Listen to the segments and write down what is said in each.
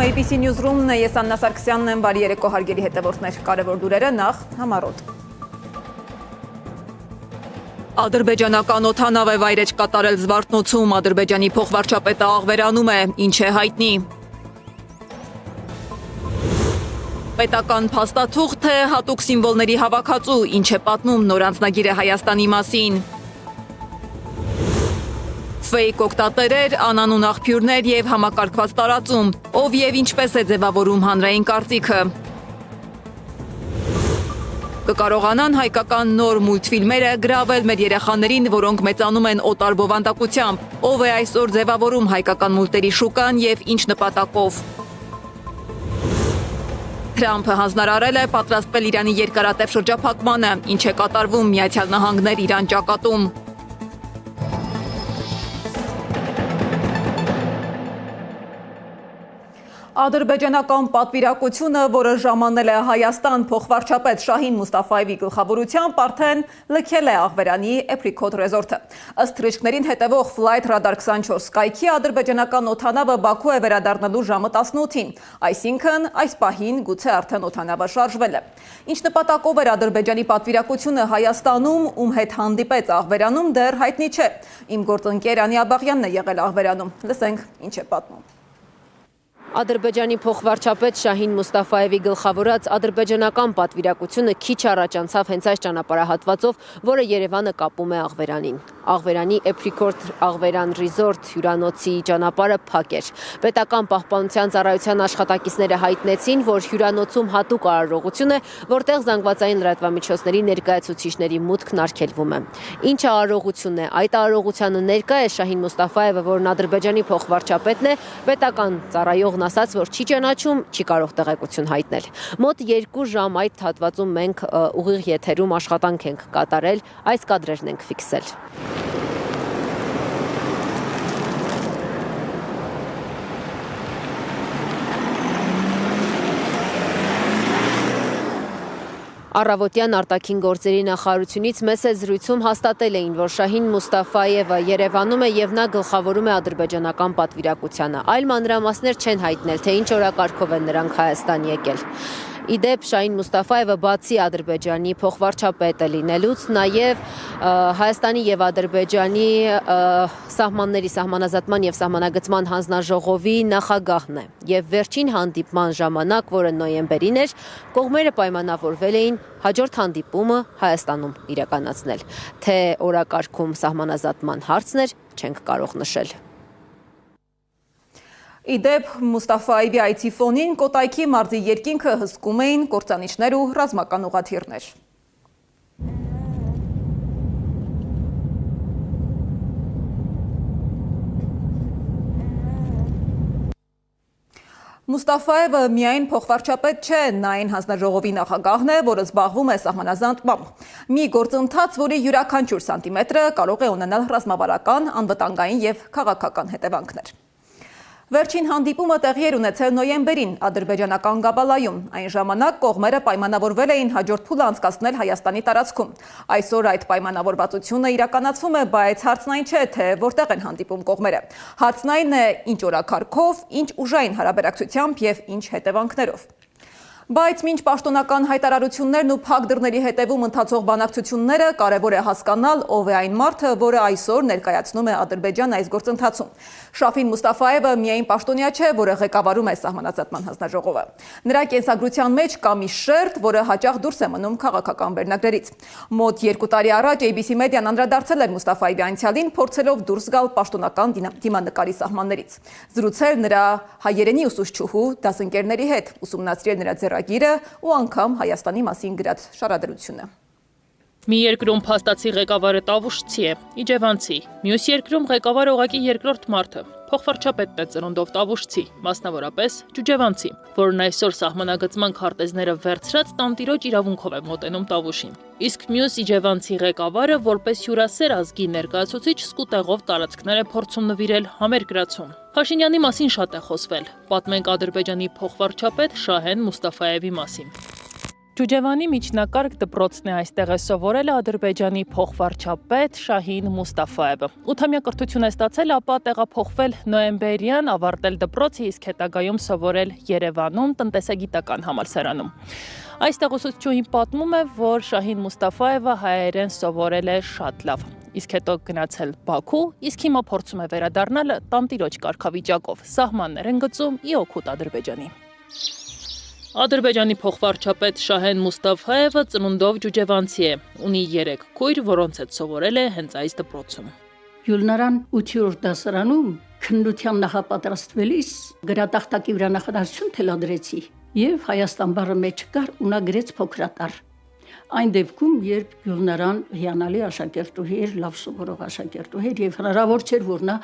Եթերում ABC Newsroom-ն է, ես Աննա Սարգսյանն եմ, բարի երեկո հարգելի հետևորդներ, կարևոր լուրերը նախ համառոտ։ Ադրբեջանական օդանավ է վայրէջք կատարել Զվարթնոցում, Ադրբեջանի փոխվարչապետը աղվերանում է, ինչ է հայտնի։ Պետական փաստաթուղթ է հատուկ սիմվոլների հավաքածու, ինչ է պատմում նոր անձնագիրը Հայաստանի մասին։ Ֆեյք օգտատերեր, անանուն աղբյուրներ և համակարգված տարածում, ով և ինչպես է ձևավորում հանրային կարծիքը։ Կկարողանան հայկական նոր մուլտֆիլմերը գրավել մեր երեխաներին, որոնք մեծանում են օտար բովանդակությամբ, ով է այսօր ձևավորում հայկական մուլտերի շուկան և ինչ նպատակով։ Թրամփը հանձնարարել է պատրաստվել Իրանի երկարատև շրջափակմանը, ինչ է կատարվում Միացյալ Նահանգներ Իրան ճակատում։ Ադրբեջանական պատվիրակությունը, որը ժամանել է Հայաստան փոխվարչապետ Շահին Մուստաֆայևի գլխավորությամբ, արդեն լքել է Աղվերանի Էփրիքոտ ռեզորտը։ Ըստ թռիչքներին հետևող Flight Radar 24 կայքի ադրբեջանական օդանավը Բաքու է վերադառնալու ժամը 18-ին, այսինքն այս պահին գուցե արդեն օդանավը շարժվել է։ Ինչ նպատակով էր Ադրբեջանի պատվիրակությունը Հայաստանում, ում հետ հանդիպեց Աղվերանում, դեռ հայտնի չէ։ Իմ գործընկեր Անի Աբաղյանն է եղել Աղվերանում։ Լսենք ինչ է պատմում։ Ադրբեջանի փոխվարչապետ Շահին Մուստաֆայևի գլխավորած ադրբեջանական պատվիրակությունը քիչ առաջ անցավ հենց այս ճանապարհահատվածով, որը Երևանը կապում է Աղվերանին։ Աղվերանի Էփրիքոտ Աղվերան Ռիզորտ հյուրանոցի ճանապարհը փակ էր։ Պետական պահպանության ծառայության աշխատակիցները հայտնեցին, որ հյուրանոցում հատուկ արարողություն է, որտեղ զանգվածային լրատվամիջոցների ներկայացուցիչների մուտքն արգելվում է։ Ինչ արարողություն է։ Այդ արարողությանը ներկա է Շահին Մուստաֆայևը, որն Ադրբեջանի փոխվարչապետն է, պետական ծառայողն ասաց, որ չի ճանաչում, չի կարող տեղեկություն հայտնել։ Մոտ 2 ժամ այդ հատվածում մենք ուղիղ եթերում աշխատանք ենք կատարել, այս կադրերն ենք ֆիքսել։ Առավոտյան արտաքին գործերի նախարարությունից մեծ զրույցում հաստատել էին, որ Շահին Մուստաֆայևը Երևանում է եւ նա գլխավորում է ադրբեջանական պատվիրակությանը։ Այլ մանրամասներ չեն հայտնել, թե ինչ օրակարգով են նրանք Հայաստան եկել։ Իդեպ Շահին Մուստաֆայևը բացի Ադրբեջանի փոխվարչապետը լինելուց նաև Հայաստանի եւ Ադրբեջանի սահմանների սահմանազատման եւ սահմանագծման հանձնաժողովի նախագահն է։ Եվ վերջին հանդիպման ժամանակ, որը նոյեմբերին էր, կողմերը պայմանավորվել էին հաջորդ հանդիպումը Հայաստանում իրականացնել։ Թե օրակարգում սահմանազատման հարցն էր, չենք կարող նշել։ Իդեպ Մուստաֆայևի այցի ֆոնին Կոտայքի մարզի երկինքը հսկում էին կործանիչներ ու ռազմական ուղղաթիռներ։ Մուստաֆայևը միայն փոխվարչապետ չէ, նա այն հանձնաժողովի նախագահն է, որը զբաղվում է սահմանազատմամբ։ Մի գործընթաց, որի յուրաքանչյուր սանտիմետրը կարող է ունենալ ռազմավարական, անվտանգային եւ քաղաքական հետևանքներ։ Վերջին հանդիպումը տեղի էր ունեցել նոյեմբերին ադրբեջանական Գաբալայում։ Այն ժամանակ կողմերը պայմանավորվել էին հաջորդ փուլը անցկացնել Հայաստանի տարածքում։ Այսօր այդ պայմանավորվածությունը իրականացվում է, բայց հարցն այն չէ, թե որտեղ են հանդիպում կողմերը։ Հարցն այն է, ինչ օրակարգով, ինչ ուժային հարաբերակցությամբ եւ ինչ հետևանքներով։ Բայց մինչ պաշտոնական հայտարարություններն ու փակ դռների հետևում ընթացող բանակցությունները, կարևոր է հասկանալ, ով է այն մարդը, որը այսօր ներկայացնում է Ադրբեջանը այս գործընթացում։ Շահին Մուստաֆայևը միայն պաշտոնյա չէ, որը ղեկավարում է սահմանազատման հանձնաժողովը։ Նրա կենսագրության մեջ կա մի շերտ, որը հաճախ դուրս է մնում քաղաքական վերնագրերից։ Մոտ 2 տարի առաջ ABC մեդիան անդրադարձել էր Մուստաֆայևի անցյալին, փորձելով դուրս գալ պաշտոնական դիմանկարի սահմաններից։ Զրուցել նրա հայերենի ուսուցչուհու դասընկերների հետ, ուսումնասիրել նրա ձեռագիրը ու անգամ Հայաստանի մասին գրած շարադրությունը։ Մի երկրում փաստացի ղեկավարը տավուշցի է, իջևանցի, մյուս երկրում ղեկավարը ուղղակի երկրորդ մարդը, փոխվարչապետն է ծնունդով տավուշցի, մասնավորապես ջուջևանցի, որն այսօր սահմանագծման քարտեզները վերցրած տանտիրոջ իրավունքով է մոտենում տավուշին։ Իսկ մյուս իջևանցի ղեկավարը որպես հյուրասեր ազգի ներկայացուցիչ սկուտեղով տարածքներ է փորձում նվիրել համերկրացում։ Փաշինյանի մասին շատ է խոսվել, պատմենք Ադրբեջանի փոխվարչապետ Շահեն Մուստաֆայևի մասին։ Ջուջևանի միջնակարգ դպրոցն է, այստեղ է սովորել Ադրբեջանի փոխվարչապետ Շահին Մուստաֆաևը։ 8-ամյա կրթություն է ստացել, ապա տեղափոխվել նոյեմբերյան, ավարտել դպրոցը, իսկ հետագայում սովորել Երևանում տնտեսագիտական համալսարանում։ Այստեղ ուսուցչուհին պատմում է, որ Շահին Մուստաֆաևը հայերեն սովորել է շատ լավ, իսկ հետո գնացել Բաքու, իսկ հիմա փորձում է վերադառնալ տանտիրոջ կարգավիճակով, սահմաններ են գծում ի օգուտ Ադրբեջանի։ Ադրբեջանի փոխվարչապետ Շահեն Մուստաֆաևը ծնունդով ջուջևանցի է, ունի 3 քույր, որոնց հետ սովորել է հենց այս դպրոցում։ Յուլնարան 8-րդ դասարանում քննության նախապատրաստվելիս գրատախտակի վրա նախադասություն թելադրեցի եւ Հայաստան բառը մեջ կար ու նա գրեց փոքրատառ։ Այն դեպքում, երբ Յուլնարան հիանալի աշակերտուհի էր, լավ սովորող աշակերտուհի էր եւ հնարավոր չէր, որ նա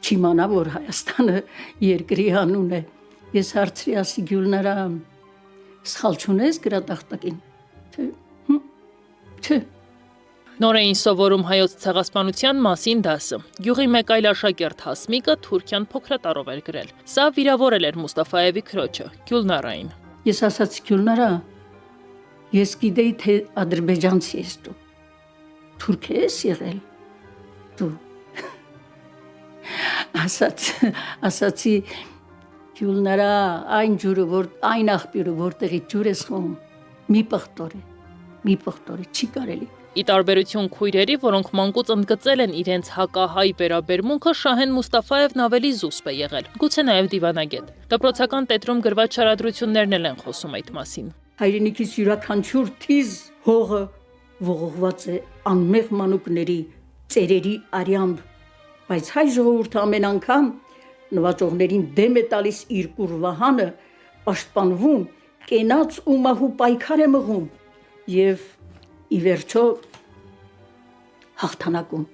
չիմանա, որ Հայաստանը երկրի անուն է։ Ես հարցրի, ասի Յուլնարան, սխալ չունես գրատախտակին, թե Նոր էին սովորում հայոց ցեղասպանության մասին դասը։ Գյուղի մեկ այլ աշակերտ Հասմիկը թուրքյան փոքրատառով էր գրել։ Սա վիրավորել էր Մուստաֆաևի քրոջը, Գյուլնարային։ Ես ասացի Գյուլնարա, ես գիտեի, թե ադրբեջանցի ես դու, թուրք ես եղել, դու, ասացի Գյուլնարա, այն աղբյուրը, որտեղի ջուր ես խոհում, մի պղտոր է, չի կարելի։ Ի տարբերություն քույրերի, որոնք մանկուց ընդգծել են իրենց հակահայ վերաբերմունքը, Շահեն Մուստաֆաևն ավելի զուսպ է եղել, գուցե նաև դիվանագետ։ Դպրոցական տետրում գրված շարադրություններն էլ են խոսում այդ մասին։ Հայրենիքիս յուրաքանչյուր թիզ հողը ողողված է անմեղ մանուկների, ծերերի արյամբ, բայց հայ ժողովուրդը ամեն անգամ նվաճողներին դեմ է տալիս իր կուրվահանը, պաշտպանվում, կենաց ու մահու պայքար է մղում եւ ի վերջո հաղթանակում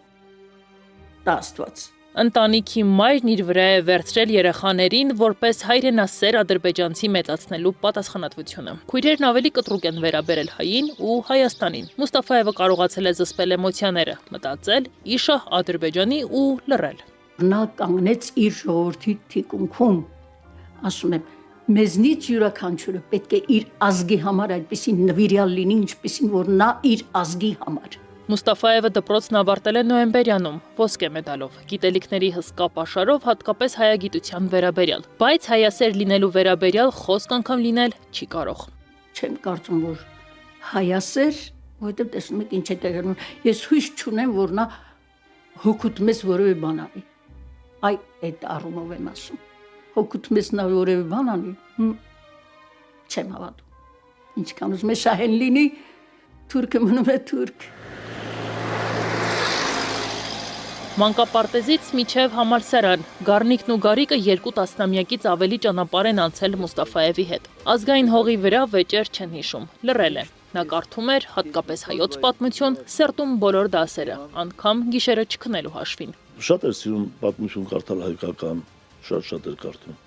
դա Աստված։ Ընտանիքի մայրն իր վրա է վերցրել երեխաներին որպես հայրենասեր ադրբեջանցի մեծացնելու պատասխանատվությունը։ Քույրերն ավելի կտրուկ են վերաբերել հային ու Հայաստանին։ Մուստաֆաևը կարողացել է զսպել էմոցիաները, մտածել, իշը Ադրբեջանի ու լռել։ Նա կանգնեց իր ժողովրդի թիկունքում, ասում եմ, մեզնից յուրաքանչյուրը պետք է իր ազգի համար այդպեսին նվիրյալ լինի, ինչպեսին որ նա իր ազգի համար։ Մուստաֆաևը դպրոցն ավարտել է նոյեմբերյանում, ոսկե մեդալով, գիտելիքների հսկա պաշարով, հատկապես հայագիտության վերաբերյալ, բայց հայասեր լինելու վերաբերյալ խոսք անգամ լինել չի կարող։ Չեմ կարծում, որ հայասեր, որովհետև տեսնում եք ինչ է տեղի ունենում, ես հույս չունեմ, որ նա հոգուտ մեզ որևէ բան անի։ Այդ առումով եմ ասում։ Հոգուտ մեզ նա որևէ բան անի, չեմ հավատում։ Ինչքան ուզում է Շահեն լինի, թուրքը մնում է թուրք։ Մանկապարտեզից մինչև համալսարան, Գառնիկն ու Գարիկը 2 տասնամյակից ավելի ճանապարհ են անցել Մուստաֆաևի հետ։ Ազգային հողի վրա վեճեր չեն հիշում, լռել է։ Նա կարդում էր հատկապես հայոց պատմություն, սերտում բոլոր դասերը, անգամ գիշերը չքնելու հաշվին։ Շատ էր սիրում պատմություն կարդալ հայկական, շատ էր կարդում։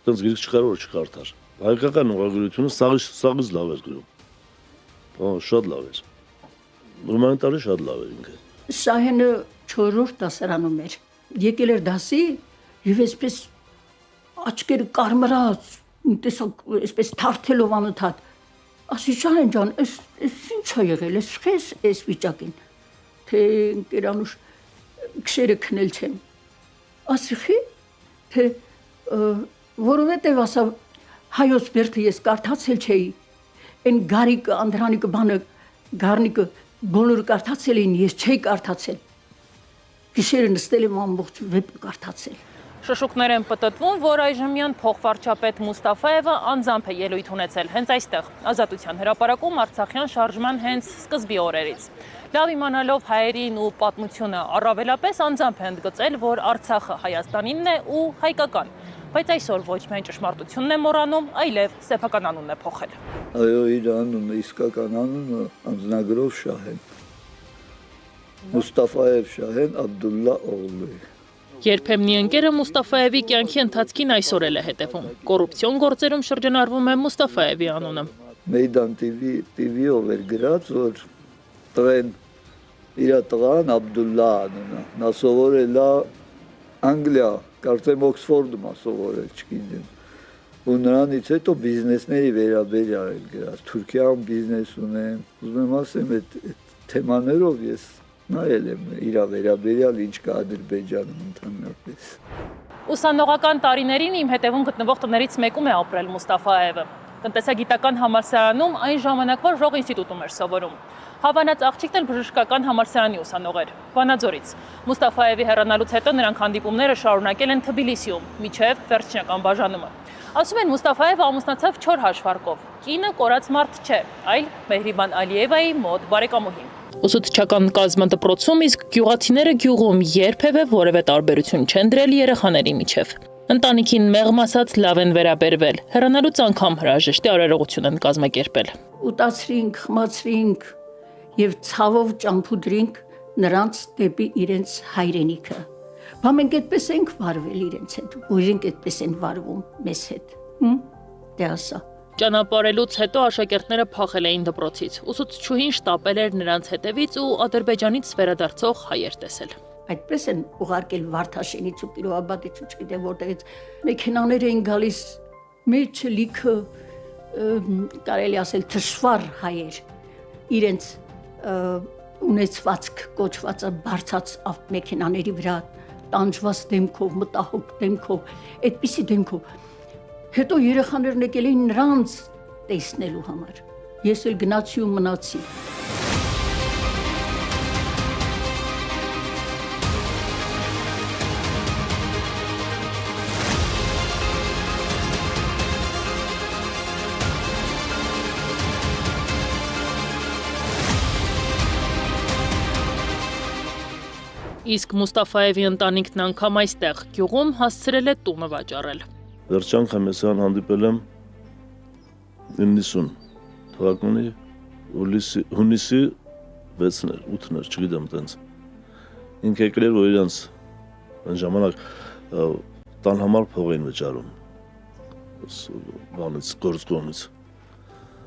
Տենց գրք չկար որ չկարդար։ Հայկական ուղղագրությունը սաղից լավ էր գրում։ Շատ լավ էր։ Հումանիտարը շատ լավ էր ինքը։ Շահենը 4-րդ դասարանում էր։ Եկել էր դասի եւ այսպես աչքերը կարմրած, տեսակ այսպես թարթելով անընդհատ։ Ասի Շահեն ջան, այս ինչ է եղել, այս վիճակին։ Թե ընկերանուշ քշերը քնել չեմ։ Ասի թե որովհետեւ ասա հայոց բերդը ես կարդացել չէի։ Այն Գարիկը, Անդրանիկը բանը, Գառնիկը բոլորը կարդացել էին, ես չէի կարդացել։ Գիշերը նստել եմ ամբողջ վեպը կարդացել։ Շշուկներ են պտտվում, որ այժմյան փոխվարչապետ Մուստաֆաևը անձամբ է ելույթ ունեցել հենց այստեղ, Ազատության հրապարակում Արցախյան շարժման հենց սկզբի օրերից։ Լավ իմանալով հայերին ու պատմությունը, առավելապես անձամբ է ընդգծել, որ Արցախը Հայաստանինն է ու հայկական, բայց այսօր ոչ միայն ճշմարտությունն է մոռանում, այլև սեփական անունն է փոխել։ Այո, իր անունը, իսկական անունը անձնագրով Շահեն։ Մուստաֆաև Շահեն Աբդուլլա օղլու։ Երբեմնի ընկերը Մուստաֆաևի կյանքի ընթացքին այսօր էլ է հետևում։ Կոռուպցիոն գործերում շրջանառվում է Մուստաֆաևի անունը։ Մեյդան TV-ով էր գրած, որ տղեն իր տղան Աբդուլլա անունը։ Նա սովորել է Անգլիա, կարծեմ Օքսֆորդում է սովորել, չգիտեմ։ ու նրանից հետո բիզնեսների վերաբերյալ էլ գրած, Թուրքիայում բիզնես ունեմ, ուզում եմ ասեմ, այդ թեմաներով ես նայել եմ իր վերաբերյալ ինչ կա Ադրբեջանում ընդհանրապես։ Ուսանողական տարիներին իմ հետևում գտնվող տներից մեկում է ապրել Մուստաֆայևը։ Տնտեսագիտական համալսարանում այն ժամանակվա Ժող ինստիտուտում էր սովորում։ Հավանած աղջիկն էլ բժշկական համալսարանի ուսանող էր, Վանաձորից։ Մուստաֆայևի հեռանալուց հետո նրանք հանդիպումները շարունակել են Թբիլիսիում, մինչև վերջնական բաժանումը։ Ասում են Մուստաֆայևը ամուսնացավ 4 հաշվարկով։ Կինը կորած մարդ չէ, այլ Մեհրիբան Ալիևայի մոտ բարեկամուհին։ Ուսուցչական կազմադպրոցում իսկ գյուղացիները գյուղում երբևէ որևէ տարբերություն չեն դրել երեխաների միջև։ Ընտանիքին մեղմ ասած լավ են վերաբերվել, հեռանալուց անգամ հրաժեշտի արարողություն են կազմակերպել։ Ուտացրինք, խմացրինք եւ ցավով ճամփուդրինք նրանց դեպի իրենց հայրենիքը։ Բա մենք այդպես ենք վարվել իրենց հետ, ու իրենք այդպես են վարվում մեզ հետ։ Դե ասա։ Ճանապարհելուց հետո աշակերտները փախել էին դպրոցից։ Ուսուցչուհին շտապել էր նրանց հետևից ու Ադրբեջանից վերադարձող հայեր տեսել։ Այդպես են ուղարկել Վարդաշենից ու Կիրովաբադից ու չգիտեմ որտեղից մեքենաներ էին գալիս, մեջը լիքը կարելի ասել թշվառ հայեր, իրենց ունեցվածք կոչվածը բարձած մեքենաների վրա տանջված դեմքով, մտահոգ դեմքով, այդպիսի դեմքով։ Հետո երեխաներն եկել էին նրանց տեսնելու համար։ Ես էլ գնացի ու մնացի։ Իսկ Մուստաֆայևի ընտանիքն անգամ այստեղ գյուղում հասցրել է տունը վաճառել։ Վերջ անգամ ես հանդիպել եմ 90 թվականի հունիսի 6-ներ, 8-ներ, չգիտեմ տենց։ Ինք եկել էր, որ իրանց այն ժամանակ տան համար փող էին վճարում։ Բանից, գործկողմից։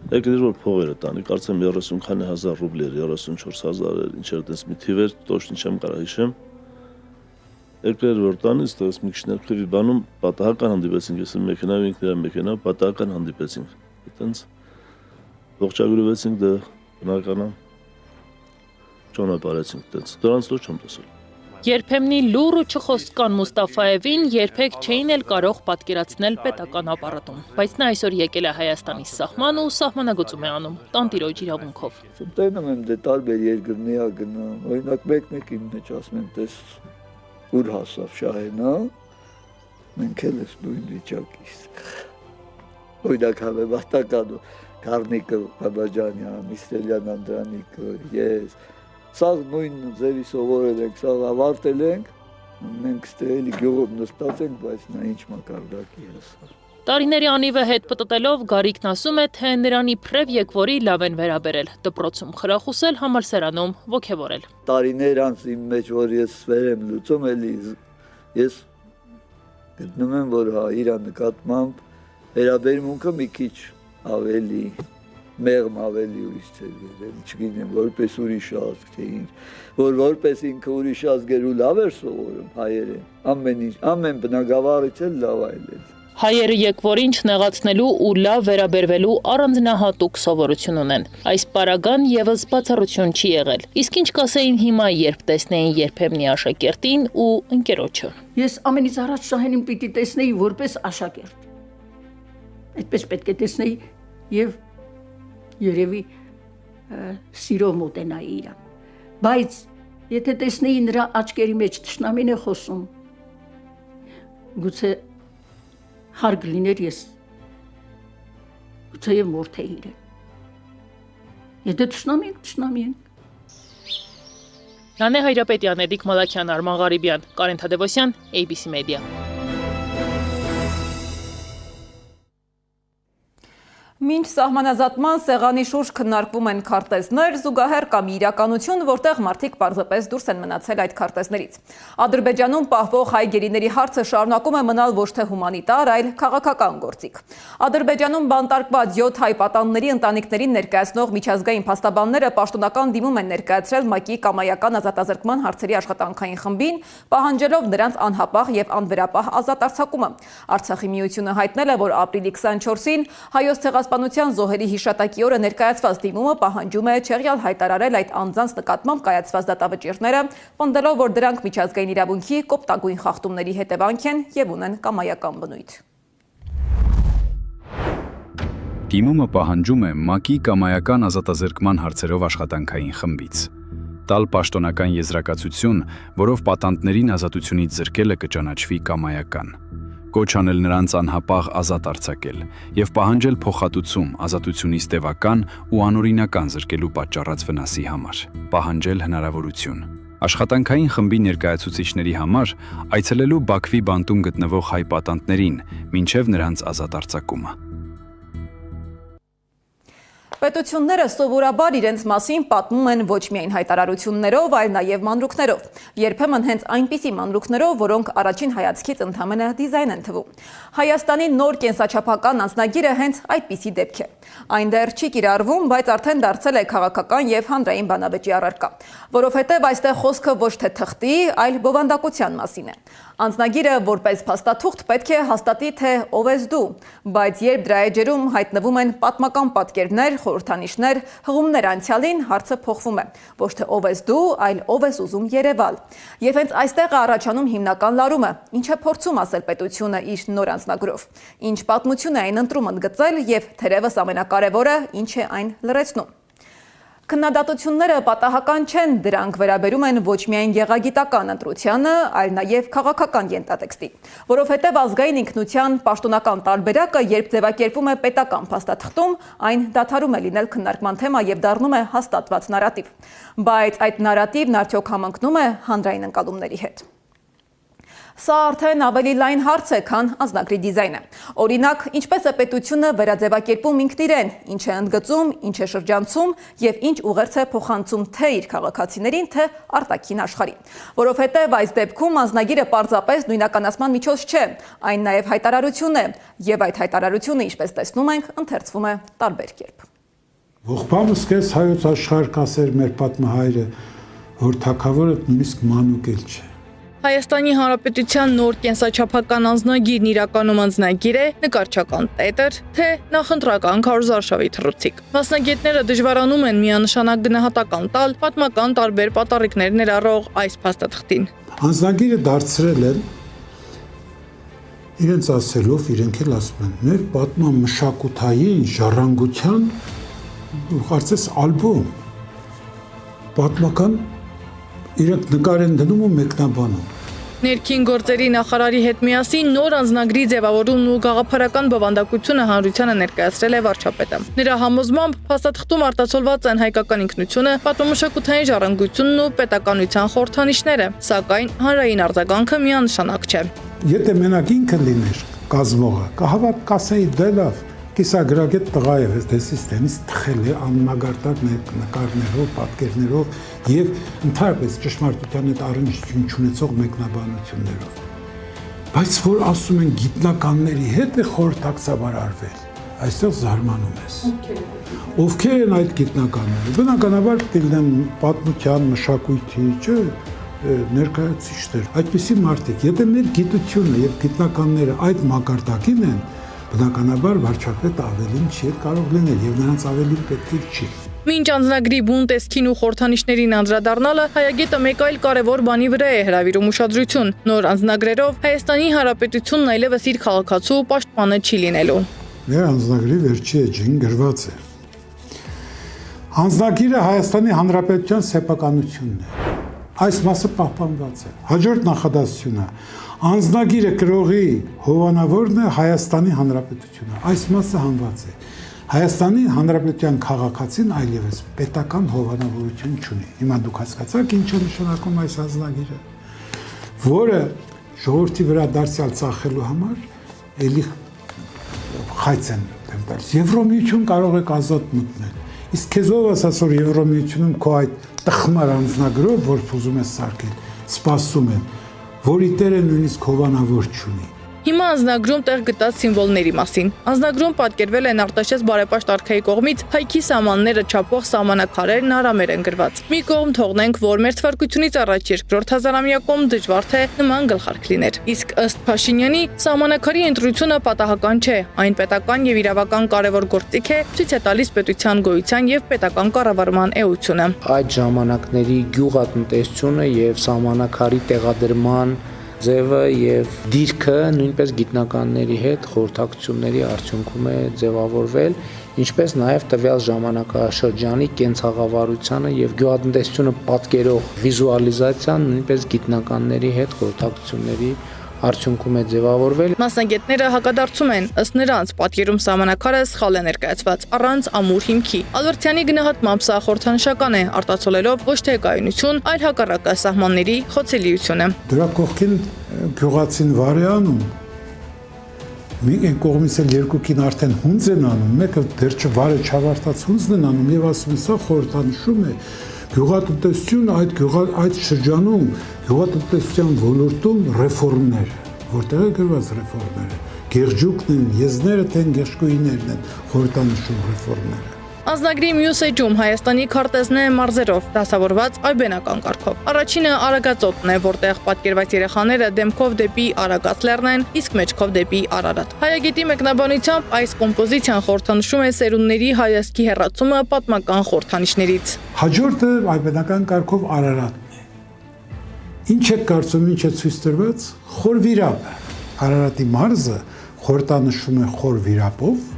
Եկել էր, որ փողերը տանի, կարծեմ 30 քանի հազար ռուբլեր, 34,000 էր, ինչ էր տենց մի թիվեր, точно չեմ կարող հիշեմ։ Եկել էր, որ տանի, ստեղից մի քիչ ներքևի բանում պատահական հանդիպեցինք, ես մեքենայով ինքն իր մեքենա, պատահական հանդիպեցինք։ Այդտենց ողջագրվեցինք, դա բնականա ճանապարհեցինք տենց։ Դրանց ոչ չեմ տեսել։ Երբեմնի լուռ ու չխոսկան Մուստաֆայևին երբեք չէին էլ կարող պատկերացնել պետական ապարատում, բայց նա այսօր եկել է Հայաստանի սահման ու սահմանագծում է անում տանտիրոջ իրավունքով։ Տենում եմ դե տարբեր երկրների ա գնամ, օրինակ մեկ իմ մեջ ասում եմ, տես ուր հասավ շահենա, մենք էլ ես նույն վիճակից։ Օրինակ հավատական Կարնիկը Բաբաջանյան, Իսրելյան Անդրանիկը, ես Սաղ նույն ձևի սովորել ենք, սաղ ավարտել ենք, մենք ստեղելի գյուղով նստած ենք, բայց նա ինչ մակարդակի հասավ։ Տարիների անիվը հետ պտտելով Գարիկն ասում է, թե նրան իբրև եկվորի լավ են վերաբերել, դպրոցում խրախուսել, համալսարանում ոգևորել։ Տարիներ անց իմ մեջ, որ ես վեր եմ լուծում, էլի ես գտնում եմ, որ իրա նկատմամբ վերաբերմունքը մի քիչ ավելի մեղմ ավելի ուրիշ ծեր եղել, չգիտեմ, որպես ուրիշ ազգ թե ինչ, որ որպես ինքը ուրիշ ազգերու լավ էր սովորում հայերեն, ամեն ինչ, ամեն բնագավառից էլ լավ այլել։ Հայերը եկվորին չնեղացնելու ու լավ վերաբերվելու առանձնահատուկ սովորություն ունեն։ Այս պարագան եւս բացառություն չի եղել։ Իսկ ինչ կասեին հիմա, երբ տեսնեին երբեմնի աշակերտին ու ընկերոջը։ Ես ամենից առաջ Շահենին պիտի տեսնեի որպես աշակերտ։ Այդպես պետք է տեսնեի եւ երևի սիրով մոտենայի իրան։ Բայց եթե տեսնեի նրա աչքերի մեջ թշնամին է խոսում, գուցե հարկ լիներ ես, գուցե եւ մորթեի իրեն։ Եթե թշնամի ենք։ Նանե Հայրապետյան, Էդիկ Մալաքյան, Արման Ղարիբյան, Կարեն Թադևոսյան, ABC Media։ Մինչ սահմանազատման սեղանի շուրջ քննարկվում են քարտեզներ, զուգահեռ կա մի իրականություն, որտեղ մարդիկ պարզապես դուրս են մնացել այդ քարտեզներից։ Ադրբեջանում պահվող հայ գերիների հարցը շարունակում է մնալ ոչ թե հումանիտար, այլ քաղաքական գործիք։ Ադրբեջանում բանտարկված 7 հայ պատանների ընտանիքներին ներկայացնող միջազգային փաստաբանները պաշտոնական դիմում են ներկայացրել ՄԱԿ-ի կամայական ազատազրկման հարցերի աշխատանքային խմբին, պահանջելով նրանց անհապաղ եւ անվերապահ ազատ արձակումը։ Արցախի միությունը հայտնել է, որ ապրիլի 24-ին հայոց ցեղասպանության զոհերի հիշատակի օրը ներկայացված դիմումը պահանջում է չեղյալ հայտարարել այդ անձանց նկատմամբ կայացված դատավճիռները, պնդելով, որ դրանք միջազգային իրավունքի կոպտագույն խախտումների հետևանք են եւ ունեն կամայական բնույթ։ Դիմումը պահանջում է ՄԱԿ-ի կամայական ազատազրկման հարցերով աշխատանքային խմբից տալ պաշտոնական եզրակացություն, որով պատանդներին ազատությունից զրկելը կճանաչվի կամայական, կոչ անել նրանց անհապաղ ազատ արձակել եւ պահանջել փոխհատուցում ազատությունից տևական ու անօրինական զրկելու պատճառած վնասի համար, պահանջել հնարավորություն։ Աշխատանքային խմբի ներկայացուցիչների համար այցելելու Բաքվի բանտում գտնվող հայ պատանդներին մինչև նրանց ազատ արձակումը։ Պետությունները սովորաբար իրենց մասին պատմում են ոչ միայն հայտարարություններով, այլ նաև մանրուքներով։ Երբեմն հենց այնպիսի մանրուքներով, որոնք առաջին հայացքից ընդհանրապես դիզայն են թվում։ Հայաստանի նոր կենսաչափական անձնագիրը հենց այդպիսի դեպք է։ Այն դեռ չի կիրառվում, բայց արդեն դարձել է քաղաքական եւ հանրային բանավեճի առարկա, որովհետեւ այստեղ խոսքը ոչ թե թղթի, այլ բովանդակության մասին է։ Անձնագիրը որպես փաստաթուղթ պետք է հաստատի, թե ով ես դու, բայց երբ դրա էջերում հայտնվում են պատմական պատկերներ, խորհրդանիշներ, հղումներ անցյալին, հարցը փոխվում է։ Ոչ թե ով ես դու, այլ ով ես ուզում երևալ։ Եվ հենց այստեղ է առաջանում հիմնական լարումը, ինչ է փորձում ասել պետությունը իր նոր անձնագրով։ Ինչ պատմություն է այն ընտրում ընդգծել եւ թերևս ամենակարևորը, ինչ է այն լրացնում։ Քննադատությունները պատահական չեն, դրանք վերաբերում են ոչ միայն գեղագիտական ընտրությանը, այլ նաև քաղաքական յենտատեքստի, որովհետև ազգային ինքնության պաշտոնական տարբերակը, երբ ձևակերպվում է պետական փաստաթղթում, այն դադարում է լինել քննարկման թեմա եւ դառնում է հաստատված նարատիվ։ Բայց այդ նարատիվն արդյոք համընկնում է հանրային ընկալումների հետ։ Սա արդեն ավելի լայն հարց է, քան անձնագրի դիզայնը։ Օրինակ, ինչպես է պետությունը վերաձևակերպում ինքն իրեն, ինչ է ընդգծում, ինչ է շրջանցում եւ ինչ ուղերձ է փոխանցում թե իր քաղաքացիներին, թե արտաքին աշխարհին։ Որովհետեւ այս դեպքում անձնագիրը պարզապես նույնականացման միջոց չէ, այն նաեւ հայտարարություն է, եւ այդ հայտարարությունը, ինչպես տեսնում ենք, ընթերցվում է տարբեր կերպ։ Ողբամս քեզ հայոց աշխարհ կասեր մեր պատմահայրը, որ թագավորը նույնիսկ մանուկ էլ չէ։ Հայաստանի Հանրապետության նոր կենսաչափական անձնագիրն իրականում անձնագիր է, նկարչական տետր, թե նախընտրական քարոզարշավի թռուցիկ։ Մասնագետները դժվարանում են միանշանակ գնահատական տալ պատմական տարբեր պատառիկներ ներառող այս փաստաթղթին։ Անձնագիրը դարձրել են իրենց ասելով, իրենք էլ ասում են, մեր պատմամշակութային ժառանգության կարծես ալբոմ, պատմական իրենք նկար են դնում ու մեկնաբանում։ Ներքին գործերի նախարարի հետ միասին նոր անձնագրի ձևավորումն ու գաղափարական բովանդակությունը հանրությանը ներկայացրել է վարչապետը։ Նրա համոզմամբ փաստաթղթում արտացոլված են հայկական ինքնությունը, պատմամշակութային ժառանգությունն ու պետականության խորհրդանիշները, սակայն հանրային արձագանքը միանշանակ չէ։ Եթե մենակ ինքը լիներ կազմողը, կասեի դե լավ, կիսագրագետ տղա է, դες սիստեմից թխել է անմագարտակ նկարներով, պատկերներով եւ ընդհանրապես ճշմարտության հետ առնչություն չունեցող մեկնաբանություններով։ Բայց որ ասում են գիտնականների հետ է խորհրդակցաբար արվել, այստեղ զարմանում ես։ Ովքեր են այդ գիտնականները։ Բնականաբար դիտեն պատմության, մշակույթի, չէ, ներկայացուցիչներ։ Այդպիսի մարդիկ, եթե մեր գիտությունը եւ գիտնականները այդ մակարդակին են, բնականաբար վարչապետը ավելին չի կարող լինել եւ նրանց ավելին պետք է չի։ Մինչ անձնագրի բուն տեսքին ու խորհրդանիշներին անդրադառնալը հայագետը մեկ այլ կարևոր բանի վրա է հրավիրում ուշադրություն։ Նոր անձնագրերով Հայաստանի Հանրապետությունն այլևս իր քաղաքացու պաշտպանը չի լինելու։ Մեր անձնագրի վերջի էջին գրված է. Անձնագիրը Հայաստանի Հանրապետության սեփականությունն է։ Այս մասը պահպանված է։ Հաջորդ նախադասությունը Անձնագիրը կրողի հովանավորն է Հայաստանի Հանրապետությունը։ Այս մասը հանված է։ Հայաստանի Հանրապետության քաղաքացին այլևս պետական հովանավորություն չունի։ Հիմա դուք հասկացաք ինչ է նշանակում այս անձնագիրը, որը ժողովրդի վրա դարձյալ ծախելու համար էլի խայծ են տալիս։ Եվրոմիություն կարող եք ազատ մտնել։ Իսկ քեզ ով ասաց, որ Եվրոմիությունում քո այդ տխմար անձնագրով, որ ուզում ես սարքել, սպասում են, որի տերը նույնիսկ հովանավոր չունի։ Հիմա անձնագրում տեղ գտած սիմվոլների մասին։ Անձնագրում պատկերվել են Արտաշես բարեպաշտ արքայի կողմից հայքի սահմանները չափող սահմանակարերն արամեր են գրված։ Մի կողմ թողնենք, որ մեր թվարկությունից առաջ երկրորդ հազարամյակում դժվար թե նման գլխարկ լիներ։ Իսկ ըստ Փաշինյանի, սահմանակարի ընտրությունը պատահական չէ, այն պետական եւ իրավական կարևոր գործիք է, ցույց է տալիս պետության գոյության եւ պետական կառավարման էությունը։ Այդ ժամանակների գյուղատնտեսությունը եւ սահմանակարի տեղադրման ձևը եւ դիրքը նույնպես գիտնականների հետ խորհրդակցությունների արդյունքում է ձևավորվել, ինչպես նաեւ տվյալ ժամանակաշրջանի կենցաղավարությանը եւ գյուղատնտեսությունը պատկերող վիզուալիզացիան նույնպես գիտնականների հետ խորհրդակցությունների արդյունքում է ձևավորվել։ Մասնագետները հակադարձում են, ըստ նրանց, պատկերում սահմանակարը սխալ է ներկայացված, առանց ամուր հիմքի։ Ալբերտյանի գնահատմամբ սա խորհրդանշական է, արտացոլելով ոչ թե կայունություն, այլ հակառակը սահմանների խոցելիությունը։ Դրա կողքին գյուղացին վարյանում մի կողմից էլ երկուքին արդեն հունձ են անում, մեկը դեռ չվարը չավարտած հունձն են անում եւ ասում են, սա խորհրդանշում է գյուղատնտեսություն այդ շրջանում գյուղատնտեսության ոլորտում ռեֆորմներ, որտեղ է գրված ռեֆորմները, գեղջուկն են, եզները տեն գեշկույներն են խորհրդանշում ռեֆորմները։ Անձնագրի մյուս էջում Հայաստանի քարտեզն է մարզերով, դասավորված այբենական կարգով։ Առաջինը Արագածոտն է, որտեղ պատկերված երեխաները դեմքով դեպի Արագած լեռն են, իսկ մեջքով դեպի Արարատ։ Հայագետի մեկնաբանությամբ այս կոմպոզիցիան խորհրդանշում է սերունդների հայացքի հեռացումը պատմական խորհրդանիշներից։ Հաջորդը այբենական կարգով Արարատն է։ Ինչ է կարծում, ինչ է ցույց տրված, խոր վիրապը։ Արարատի մարզը խորհրդանշում է խոր վիրապով։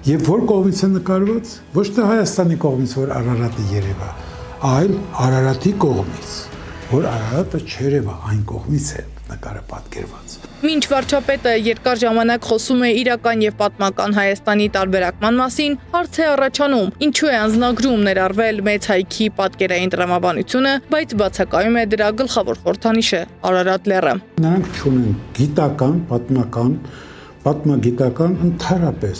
Եվ որ կողմից է նկարված, ոչ թե Հայաստանի կողմից, որ Արարատը երևա, այլ Արարատի կողմից, որ Արարատը չերևա, այն կողմից է նկարը պատկերված։ Մինչ վարչապետը երկար ժամանակ խոսում է իրական եւ պատմական Հայաստանի տարբերակման մասին, հարց է առաջանում, ինչու է անձնագրում ներառվել մեծ հայքի պատկերային տրամաբանությունը, բայց բացակայում է դրա գլխավոր խորհրդանիշը՝ Արարատ լեռը։ Նրանք չունեն գիտական, պատմագիտական ընդհանրապես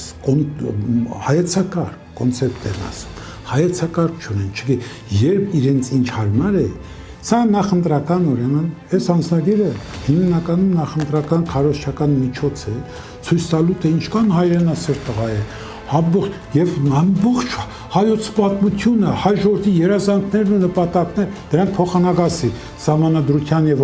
հայեցակարգ կոնցեպտ են ասում, հայեցակարգ չունեն, չգիտի, երբ իրենց ինչ հարմար է, սա նախընտրական ուրեմն, այս անձնագիրը հիմնականում նախընտրական քարոզչական միջոց է, ցույց տալու թե ինչքան հայրենասեր տղա է, եւ ամբողջ հայոց պատմությունը, հայ ժողովրդի երազանքներն ու նպատակները, դրանք փոխանակասի սահմանադրության եւ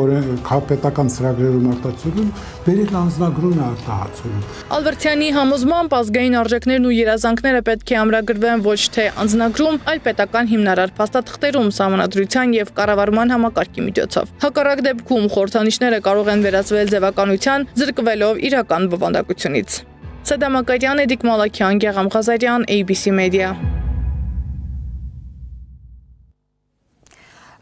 պետական ծրագրերում արտացոլում, բերել անձնագրում է արտահայտվում։ Ալբերտյանի համոզմամբ ազգային արժեքներն ու երազանքները պետք է ամրագրվեն ոչ թե անձնագրում, այլ պետական հիմնարար փաստաթղթերում սահմանադրության եւ կառավարման համակարգի միջոցով։ Հակառակ դեպքում խորհրդանիշները կարող են վերածվել ձևականության, զրկվելով իրական բովանդակությունից։ Սադամ Ակարյան, Էդիկ Մալաքյան, Գեղամ Ղազարյան, ABC Media։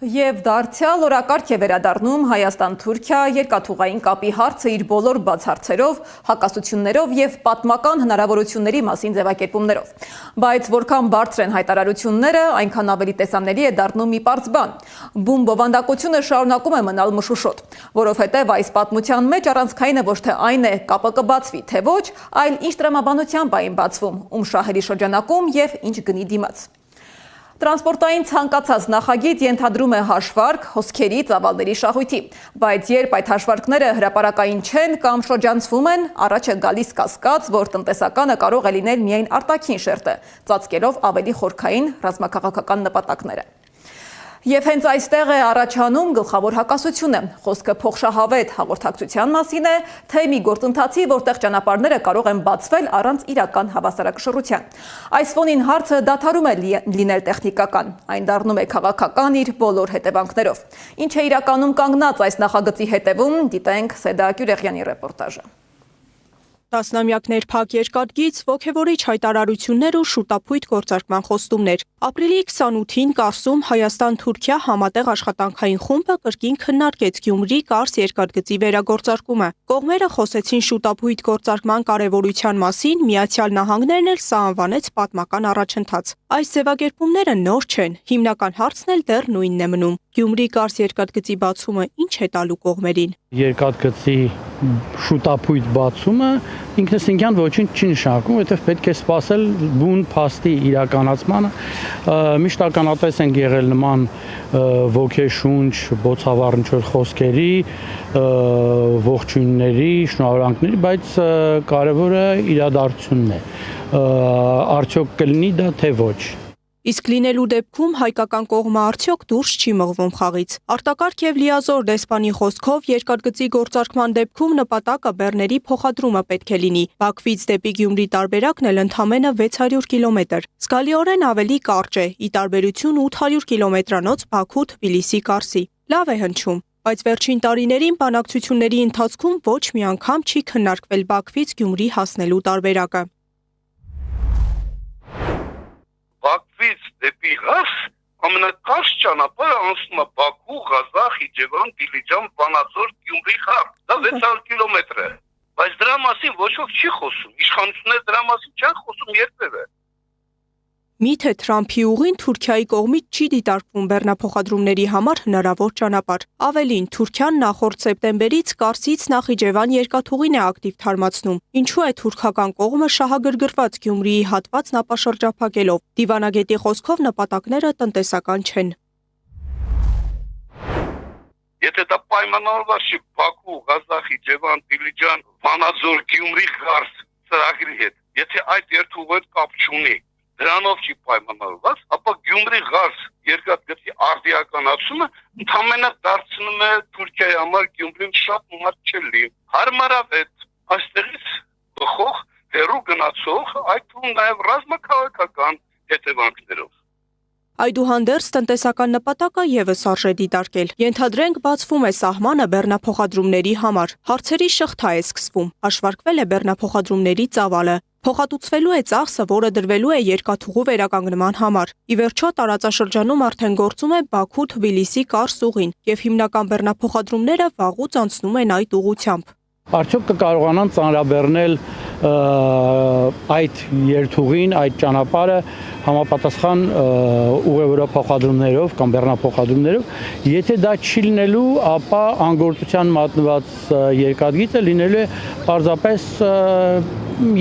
Եվ դարձյալ օրակարգ է վերադառնում Հայաստան-Թուրքիա երկաթուղային կապի հարցը իր բոլոր բացարձերով, հակասություններով եւ պատմական հնարավորությունների մասին ձևակերպումներով։ Բայց որքան բարձր են հայտարարությունները, այնքան ավելի տեսանելի է դառնում մի պարզ բան։ Բուն բովանդակությունը շարունակում է մնալ մշուշոտ, որովհետեւ այս պատմության մեջ առանցքայինը ոչ թե այն է կապը կբացվի, թե ոչ, այլ ինչ տրամաբանությամբ այն բացվում, ում շահերի շրջանակում եւ ինչ գնի դիմաց։ Տրանսպորտային ցանկացած նախագիծ ենթադրում է հաշվարկ, հոսքերի, ծավալների շահույթի, բայց երբ այդ հաշվարկները հրապարակային չեն կամ շրջանցվում են, առաջ է գալիս կասկած, որ տնտեսականը կարող է լինել միայն արտաքին շերտը, ծածկելով ավելի խորքային ռազմաքաղաքական նպատակները։ Եվ հենց այստեղ է առաջանում գլխավոր հակասությունը, խոսքը փոխշահավետ հաղորդակցության մասին է, թե մի գործընթացի, որտեղ ճանապարհները կարող են բացվել առանց իրական հավասարակշռության։ Այս ֆոնին հարցը դադարում է լինել տեխնիկական, այն դառնում է քաղաքական իր բոլոր հետևանքներով։ Ինչ է իրականում կանգնած այս նախագծի հետևում, դիտենք Սեդա Գյուրեղյանի ռեպորտաժը։ Տասնամյակներ փակ երկաթգիծ, ոգևորիչ հայտարարություններ ու շուտափույթ գործարկման խոստումներ։ Ապրիլի 28-ին Կարսում Հայաստան-Թուրքիա համատեղ աշխատանքային խումբը կրկին քննարկեց Գյումրի-Կարս երկաթգծի վերագործարկումը։ Կողմերը խոսեցին շուտափույթ գործարկման կարևորության մասին, Միացյալ Նահանգներն էլ սա անվանեց պատմական առաջընթաց։ Այս ձևակերպումները նոր չեն, հիմնական հարցն էլ դեռ նույնն է մնում։ Գյումրի-Կարս երկաթգծի բացումը ինչ է տալու կողմերին։ Երկաթգծի շուտապույտ բացումը ինքնըստինքյան ոչինչ չի նշանակում, որովհետև պետք է սպասել բուն փաստի իրականացմանը։ Միշտ ականատես են եղել նման ոգեշունչ, բոցավառնչող խոսքերի, ողջույնների, շնորհավորանքների, բայց կարևորը իրադարձությունն է։ Արդյոք կլինի դա թե ոչ։ Իսկ լինելու դեպքում հայկական կողմը արդյոք դուրս չի մղվում խաղից։ Արտակարգ եւ լիազոր դեսպանի խոսքով երկաթգծի գործարկման դեպքում նպատակը բեռների փոխադրումը պետք է լինի։ Բաքվից դեպի Գյումրի տարբերակն էլ ընդամենը 600 կիլոմետր։ Զգալիորեն ավելի կարճ է՝ ի տարբերություն 800 կիլոմետրանոց Բաքու-Թբիլիսի կառսի։ Լավ է հնչում, բայց վերջին տարիներին բանակցությունների ընթացքում ոչ մի անգամ չի քննարկվել Բաքվից Գյումրի հասնելու տարբերակը։ Բաքվից դեպի Ղարս ամենակարճ ճանապարհը անցնում է Բաքու, Ղազախ, Իջևան, Դիլիջան, Վանաձոր, Գյումրի խաղ։ Դա 600 կիլոմետր է։ Բայց դրա մասին ոչ ոք չի խոսում։ Իշխանությունները դրա մասին չեն խոսում երբևէ։ Միթե Թրամփի ուղին Թուրքիայի կողմից չի դիտարկվում բեռնափոխադրումների համար հնարավոր ճանապարհ։ Ավելին, Թուրքիան նախորդ սեպտեմբերից Կարսից Նախիջևան երկաթուղին է ակտիվ թարմացնում։ Ինչու է թուրքական կողմը շահագրգռված Գյումրիի հատվածն ապաշրջափակելով։ Դիվանագետի խոսքով նպատակները տնտեսական չեն։ Եթե դա պայմանավորված չի Բաքու, Ղազախ, Իջևան, Դիլիջան, Վանաձոր, Գյումրի խաղ ծրագրի հետ, եթե այդ երթուղու հետ կապ չունի, դրանով չի պայմանավորված, ապա Գյումրի Ղարս երկաթգծի արդիականացումը ընդհանրապես դարձնում է Թուրքիայի համար Գյումրին շատ մարդ չլի։ Հարմարավետ այստեղից բխող հերու գնացող այդ թվում նաև ռազմաքաղաքական հետևանքներով։ Այդուհանդերձ տնտեսական նպատակը եւս արժե դիտարկել։ Ենթադրենք բացվում է սահմանը բեռնափոխադրումների համար։ Հարցերի շղթա է սկսվում։ Հաշվարկվել է բեռնափոխադրումների ծավալը։ Փոխհատուցվելու է ծախսը, որը դրվելու է երկաթուղու վերականգնման համար։ Ի վերջո տարածաշրջանում արդեն գործում է Բաքու-Թբիլիսի կարս ուղին, եւ հիմնական բեռնափոխադրումները վաղուց անցնում են այդ ուղղությամբ։ Արդյոք կկարողանան ծանրաբեռնել այդ երթուղին, այդ ճանապարհը համապատասխան ուղևորափոխադրումներով կամ բեռնափոխադրումներով, եթե դա չի լինելու, ապա անգործության մատնված երկաթգիծը լինելու է պարզապես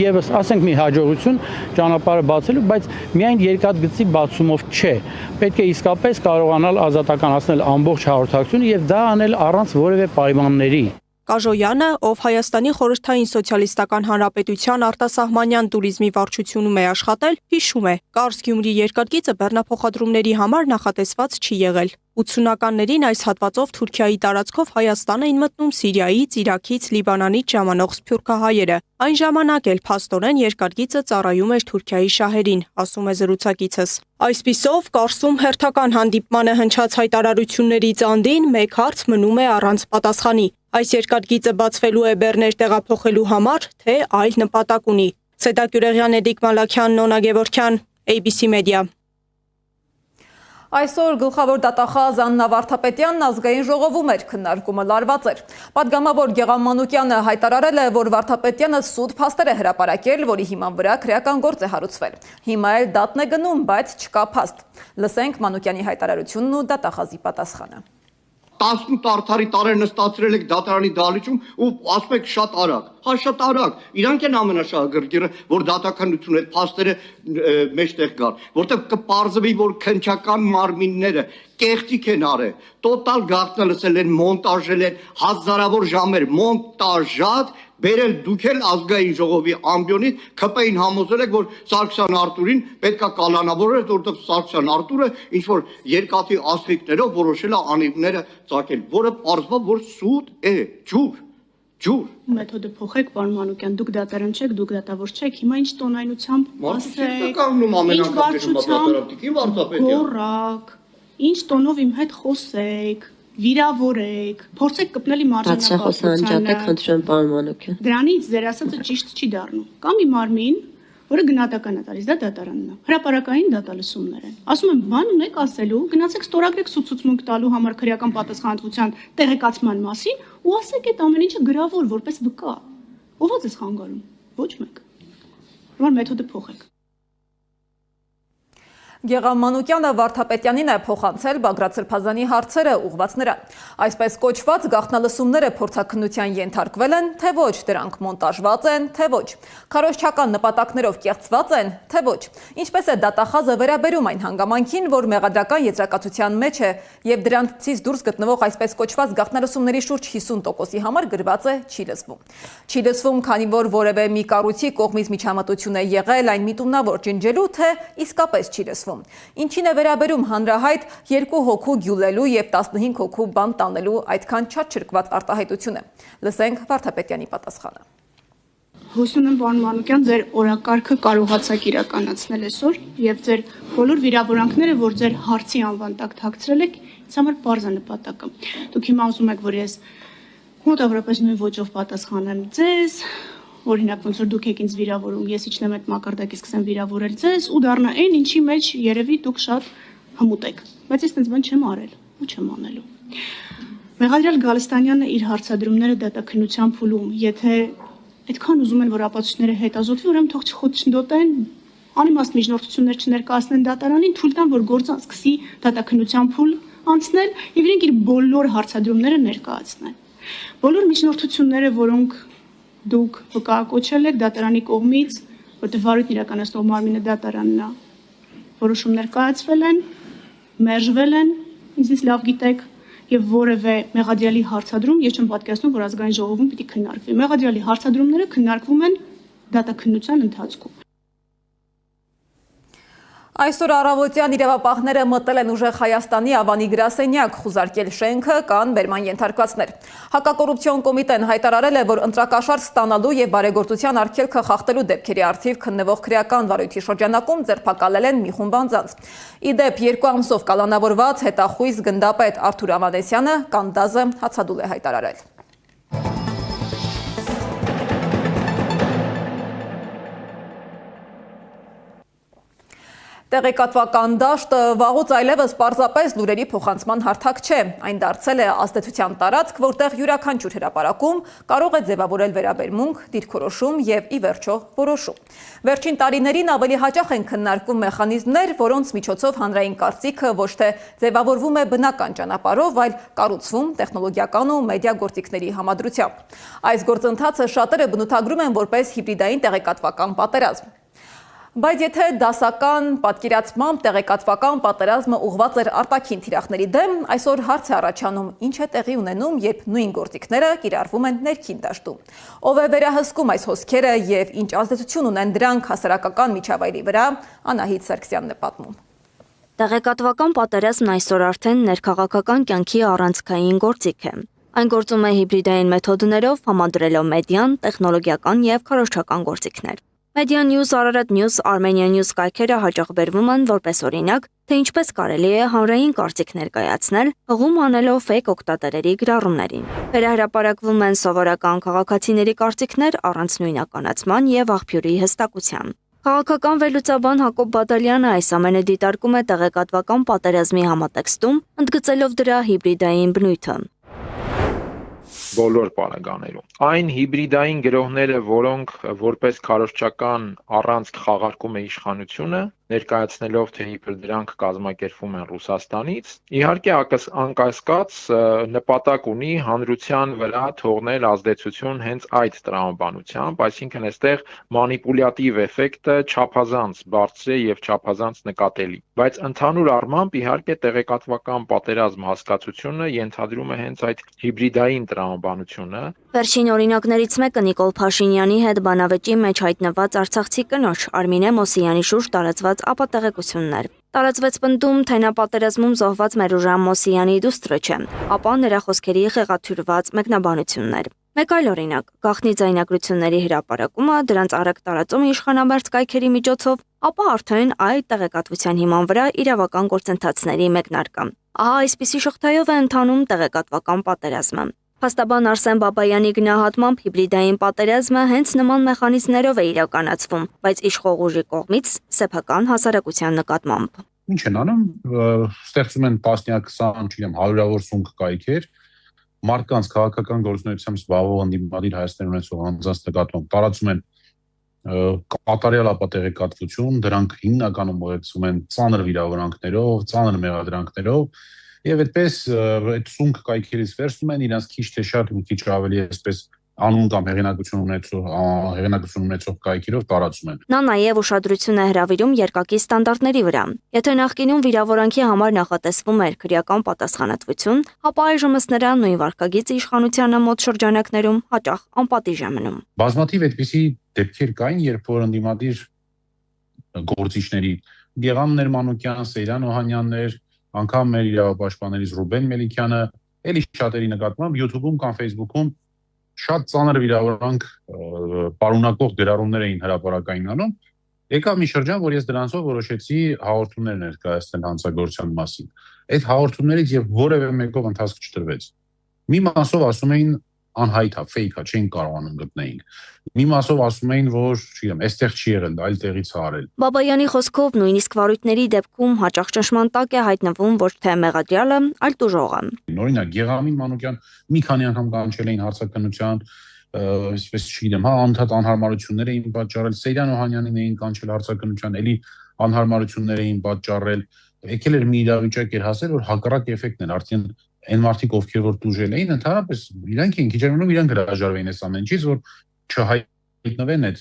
եւս ասենք մի հաջողություն ճանապարհը բացելու, բայց միայն երկաթգծի բացումով չէ։ Պետք է իսկապես կարողանալ ազատականացնել ամբողջ հաղորդակցությունը եւ դա անել առանց որևէ պայմանների։ Կաժոյանը, ով Հայաստանի Խորհրդային Սոցիալիստական Հանրապետության արտասահմանյան туриզմի վարչությունում է աշխատել, հիշում է, Կարս-Գյումրի երկաթգիծը բեռնափոխադրումների համար նախատեսված չի եղել։ 80-ականներին այս հատվածով Թուրքիայի տարածքով Հայաստան էին մտնում Սիրիայից, Իրաքից, Լիբանանից ժամանող սփյուռքահայերը։ Այն ժամանակ էլ փաստորեն երկաթգիծը ծառայում էր Թուրքիայի շահերին, ասում է զրուցակիցս։ Այսպիսով, Կարսում հերթական հանդիպմանը հնչած հայտարարություններից անդին մեկ հարց մնում է առանց պատասխանի։ Այս երկաթգիծը բացվելու է բեռներ տեղափոխելու համար, թե այլ նպատակ ունի։ Սեդա Գյուրեղյան, Էդիկ Մալաքյան, Նոնա Գևորգյան, ABC Media։ Այսօր գլխավոր դատախազ Աննա Վարդապետյանն ազգային ժողովում էր, քննարկումը լարված էր։ Պատգամավոր Գեղամ Մանուկյանը հայտարարել է, որ Վարդապետյանը սուտ փաստեր է հրապարակել, որի հիման վրա քրեական գործ է հարուցվել։ Հիմա էլ դատն է գնում, բայց չկա փաստ։ Լսենք Մանուկյանի հայտարարությունն ու դատախազի պատասխանը։ 18 արդարի տարեր նստացրել եք դատարանի դահլիճում ու ասում եք շատ արագ, հա շատ արագ, իրանք են ամենաշահագրգիռը, որ դատականությունը այդ փաստերը մեջտեղ գան, որտեղ կպարզվի, որ քննչական մարմինները կեղծիք են արել, տոտալ գաղտնը լսել են, մոնտաժել են, հազարավոր ժամեր մոնտաժած, բերել դուք էլ ազգային ժողովի ամբիոնից ԿՊ-ին համոզել եք, որ Սարգսյան Արտուրին պետքա կալանավորել, որովհետև Սարգսյան Արտուրը ինչ որ երկաթի աստղիկներով որոշել է անիվները ծակել, որը պարզվում որ սուտ է, ջուր։ Մեթոդը փոխեք, պարոն Մանուկյան, դուք դատարան չեք, դուք դատավոր չեք, հիմա ինչ տոնայնությամբ ասեք, ինչ վարչությամբ գոռակ, ինչ տոնով իմ հետ խոսեք, վիրավորեք, փորձեք կպնել իմ արժանապատվությանը։ Խնդրեմ, պարոն Մանուկյան։ Դրանից ձեր ասածը ճիշտ չի դառնում։ Կամ մի մարմին, որը գնահատական է տալիս, դա դատարանն է։ Հրապարակային դատալսումներ են։ Ասում եմ, բան ունեք ասելու, գնացեք ստորագրեք ցուցմունք տալու համար քրեական պատասխանատվության տեղեկացման մասին ու ասեք այդ ամեն ինչը գրավոր որպես վկա։ Ո՞վ է ձեզ խանգարում։ Ոչ մեկ։ Ուրեմն մեթոդը փոխեք։ Գեղամ Մանուկյանը Վարդապետյանին է փոխանցել Բագրատ Սրբազանի հարցերը ուղղված նրան։ Այսպես կոչված գաղտնալսումները փորձաքննության ենթարկվել են, թե ոչ, դրանք մոնտաժված են, թե ոչ, քարոզչական նպատակներով կեղծված են, թե ոչ։ Ինչպես է դատախազը վերաբերում այն հանգամանքին, որ մեղադրական եզրակացության մեջ է եւ դրանցից դուրս գտնվող այսպես կոչված գաղտնալսումների շուրջ 50%-ի համար գրված է չի լսվում։ Չի լսվում, քանի որ որևէ մի կառույցի կողմից միջամտություն է եղել այն միտումնավոր ջնջելու, թե իսկապես չի լսվում։ Ինչին է վերաբերում հանրահայտ 2 հոգու գյուլելու եւ 15 հոգու բան տանելու այդքան չափչրկված արտահայտությունը։ Լսենք Վարդապետյանի պատասխանը։ Հույս ունեմ, պարոն Մանուկյան, ձեր օրակարգը կարողացաք իրականացնել այսօր եւ ձեր բոլոր վիրավորանքները, որ ձեր հարցի անվան տակ թաքցրել եք, ինձ համար բարձ է նպատակը։ Դուք հիմա ուզում եք, որ ես մոտավորապես նույն ոճով պատասխանեմ ձեզ, օրինակ ոնց որ դուք եք ինձ վիրավորում, ես իջնեմ այդ մակարդակից սկսեմ վիրավորել ձեզ ու դառնա այն, ինչի մեջ երևի դուք շատ հմուտ եք։ Բայց ես այդպես բան չեմ արել ու չեմ անելու։ Մեղադրյալ Գալստանյանը իր հարցադրումները դատաքննության փուլում, եթե այդքան ուզում են, որ ապացույցները հետազոտվի, ուրեմն թող չխոչընդոտեն, անիմաստ միջնորդություններ չներկայացնեն դատարանին, թույլ տան, որ գործը սկսի դատաքննության փուլ անցնել եւ իրենք իր բոլոր հարցադրումները ներկայացնեն։ Բոլոր միջնորդությունները, որոնք դուք վկայակոչել եք դատարանի կողմից, որտեղ վարույթն իրականացնող մարմինը դատարանն է, որոշումներ կայացվել են, մերժվել են, ինձնից լավ գիտեք, եւ որևէ մեղադրյալի հարցադրում ես չեմ պատկերացնում, որ ազգային ժողովում պիտի քննարկվի։ Մեղադրյալի հարցադրումները քննարկվում են դատաքննության ընթացքում։ Այսօր առավոտյան իրավապահները մտել են ուժեղ Հայաստանի Ավանի գրասենյակ, խուզարկել շենքը, կան բերման ենթարկվածներ։ Հակակոռուպցիոն կոմիտեն հայտարարել է, որ ընտրակաշարժ ստանալու եւ բարեգործության արգելքը խախտելու դեպքերի առթիվ քննվող քրեական վարույթի շրջանակում ձերբակալել են մի խումբ անձանց։ Ի դեպ 2 ամսով կալանավորված հետախույզ գնդապետ Արթուր Ավանեսյանը Կանդազը հացադուլ է հայտարարել։ Տեղեկատվական դաշտը վաղուց այլևս պարզապես լուրերի փոխանցման հարթակ չէ։ Այն դարձել է ազդեցության տարածք, որտեղ յուրաքանչյուր հրապարակում կարող է ձևավորել վերաբերմունք, դիրքորոշում եւ ի վերջո որոշում։ Վերջին տարիներին ավելի հաճախ են քննարկվում մեխանիզմներ, որոնց միջոցով հանրային կարծիքը ոչ թե ձևավորվում է բնական ճանապարհով, այլ կառուցվում տեխնոլոգիական ու մեդիա գործիքների համադրությամբ։ Այս գործընթացը շատերը բնութագրում են որպես հիբրիդային տեղեկատվական պատերազմ։ Բայց եթե դասական պատկերացմամբ տեղեկատվական պատերազմը ուղղված էր արտաքին թիրախների դեմ, այսօր հարց է առաջանում, ինչ է տեղի ունենում, երբ նույն գործիքները կիրառվում են ներքին դաշտում։ Ով է վերահսկում այս հոսքերը եւ ինչ ազդեցություն ունեն դրանք հասարակական միջավայրի վրա, Անահիտ Սարգսյանն է պատմում։ Տեղեկատվական պատերազմն այսօր արդեն ներքաղաքական կյանքի առանցքային գործիք է։ Այն գործում է հիբրիդային մեթոդներով, համադրելով մեդիան, տեխնոլոգիական եւ քարոզչական գործիքներ։ Media News, Ararat News, Armenia News կայքերը հաճախ բերվում են որպես օրինակ, թե ինչպես կարելի է հանրային կարծիք ներկայացնել, հղում անելով ֆեյք օգտատերերի գրառումներին։ Վերահրապարակվում են սովորական քաղաքացիների կարծիքներ առանց նույնականացման եւ աղբյուրի հստակության։ Քաղաքական վերլուծաբան Հակոբ Բադալյանը այս ամենը դիտարկում է տեղեկատվական պատերազմի համատեքստում, ընդգծելով դրա հիբրիդային բնույթը։ Բոլոր պարագաներում։ Այն հիբրիդային գրողները, որոնք որպես քարոզչական առանցք խաղարկում է իշխանությունը, ներկայացնելով թե իբր դրանք կազմակերպվում են Ռուսաստանից, իհարկե անկասկած նպատակ ունի հանրության վրա թողնել ազդեցություն հենց այդ տրամաբանությամբ, այսինքն այստեղ մանիպուլյատիվ էֆեկտը չափազանց բարձր է եւ չափազանց նկատելի։ Բայց ընդհանուր առմամբ իհարկե տեղեկատվական պատերազմ հասկացությունը ենթադրում է հենց այդ հիբրիդային տրամաբանությունը։ Վերջին օրինակներից մեկը Նիկոլ Փաշինյանի հետ բանավեճի մեջ հայտնված արցախցի կնոջ Արմինե Մոսյանի շուրջ տարածված ապատեղեկություններ։ Տարածվեց պնդում, թե նա պատերազմում զոհված Մերուժան Մոսյանի դուստրը չէ, ապա նրա խոսքերի խեղաթյուրված մեկնաբանություններ։ Մեկ այլ օրինակ, գաղտնի ձայնագրությունների հրապարակումը, դրանց արագ տարածումը իշխանամերձ կայքերի միջոցով, ապա արդեն այդ տեղեկատվության հիման վրա իրավական գործընթացների մեկնարկը։ Ահա այսպիսի շղթայով է ընթանում տեղեկատվական պատերազմը։ Փաստաբան Արսեն Բաբայանի գնահատմամբ հիբրիդային պատերազմը հենց նման մեխանիզմներով է իրականացվում, բայց իշխող ուժի կողմից սեփական հասարակության նկատմամբ։ Ինչ են անում, ստեղծում են տասնյակ 20, չգիտեմ, հարյուրավոր սունկ կայքեր, մարդկանց քաղաքական գործունեությամբ զբաղվող ընդդիմադիր Հայաստան ունեցող անձանց նկատմամբ տարածում են կատարյալ ապատեղեկատվություն, դրանք հիմնականում ուղեկցում են ծանր վիրավորանքներով, ծանր մեղադրանքներով, եւ այդպես այդ սունկ կայքերից վերցնում են իրանց քիչ թե շատ մի քիչ ավելի այսպես անուն կամ հեղինակություն ունեցող կայքերով տարածում են։ Նա նաև ուշադրություն է հրավիրում երկակի ստանդարտների վրա։ Եթե նախկինում վիրավորանքի համար նախատեսվում էր քրեական պատասխանատվություն, ապա այժմ ըստ նրա նույն վարքագիծը իշխանությանը մոտ շրջանակներում հաճախ անպատիժ է մնում։ Բազմաթիվ այդպիսի դեպքեր կային, երբ որ ընդդիմադիր գործիչների Գեղամ Ներմանուկյան, Սեյրան Օհանյաններ, անգամ մեր իրավապաշտպաններից Ռուբեն Մելիքյանը, էլի շատերի նկատմամբ YouTube-ում կամ Facebook-ում շատ ծանր վիրավորանք պարունակող գրառումներ էին հրապարակային անում, եկավ մի շրջան, որ ես դրանցով որոշեցի հաղորդումներ ներկայացնել հանցագործության մասին։ Այդ հաղորդումներից եւ որևէ մեկով ընթացք չտրվեց։ Մի մասով ասում էին անհայտ է, fake է, չեն կարողանում գտնեինք։ Մի մասով ասում էին, որ, չգիտեմ, այստեղ չի եղել, այլ տեղից է արել։ Բաբայանի խոսքով նույնիսկ վարույթների դեպքում հաճախ ճնշման տակ է հայտնվում ոչ թե մեղադրյալը, այլ տուժողը։ Օրինակ Գեղամին Մանուկյան մի քանի անգամ կանչել էին հարցաքննության, այսպես չգիտեմ, անընդհատ անհարմարություններ էին պատճառել, Սեյրան Օհանյանին էին կանչել հարցաքննության, էլի անհարմարություններ էին պատճառել, եկել էր մի իրավիճակ էր հասել, որ հակառակ էֆեկտն էր, արդեն այն մարդիկ, ովքեր որ տուժել էին, ընդհանրապես իրանք էին քիչ ժամանակ իրանք հրաժարվեին այս ամեն ինչից, որ չհայտնվեն այդ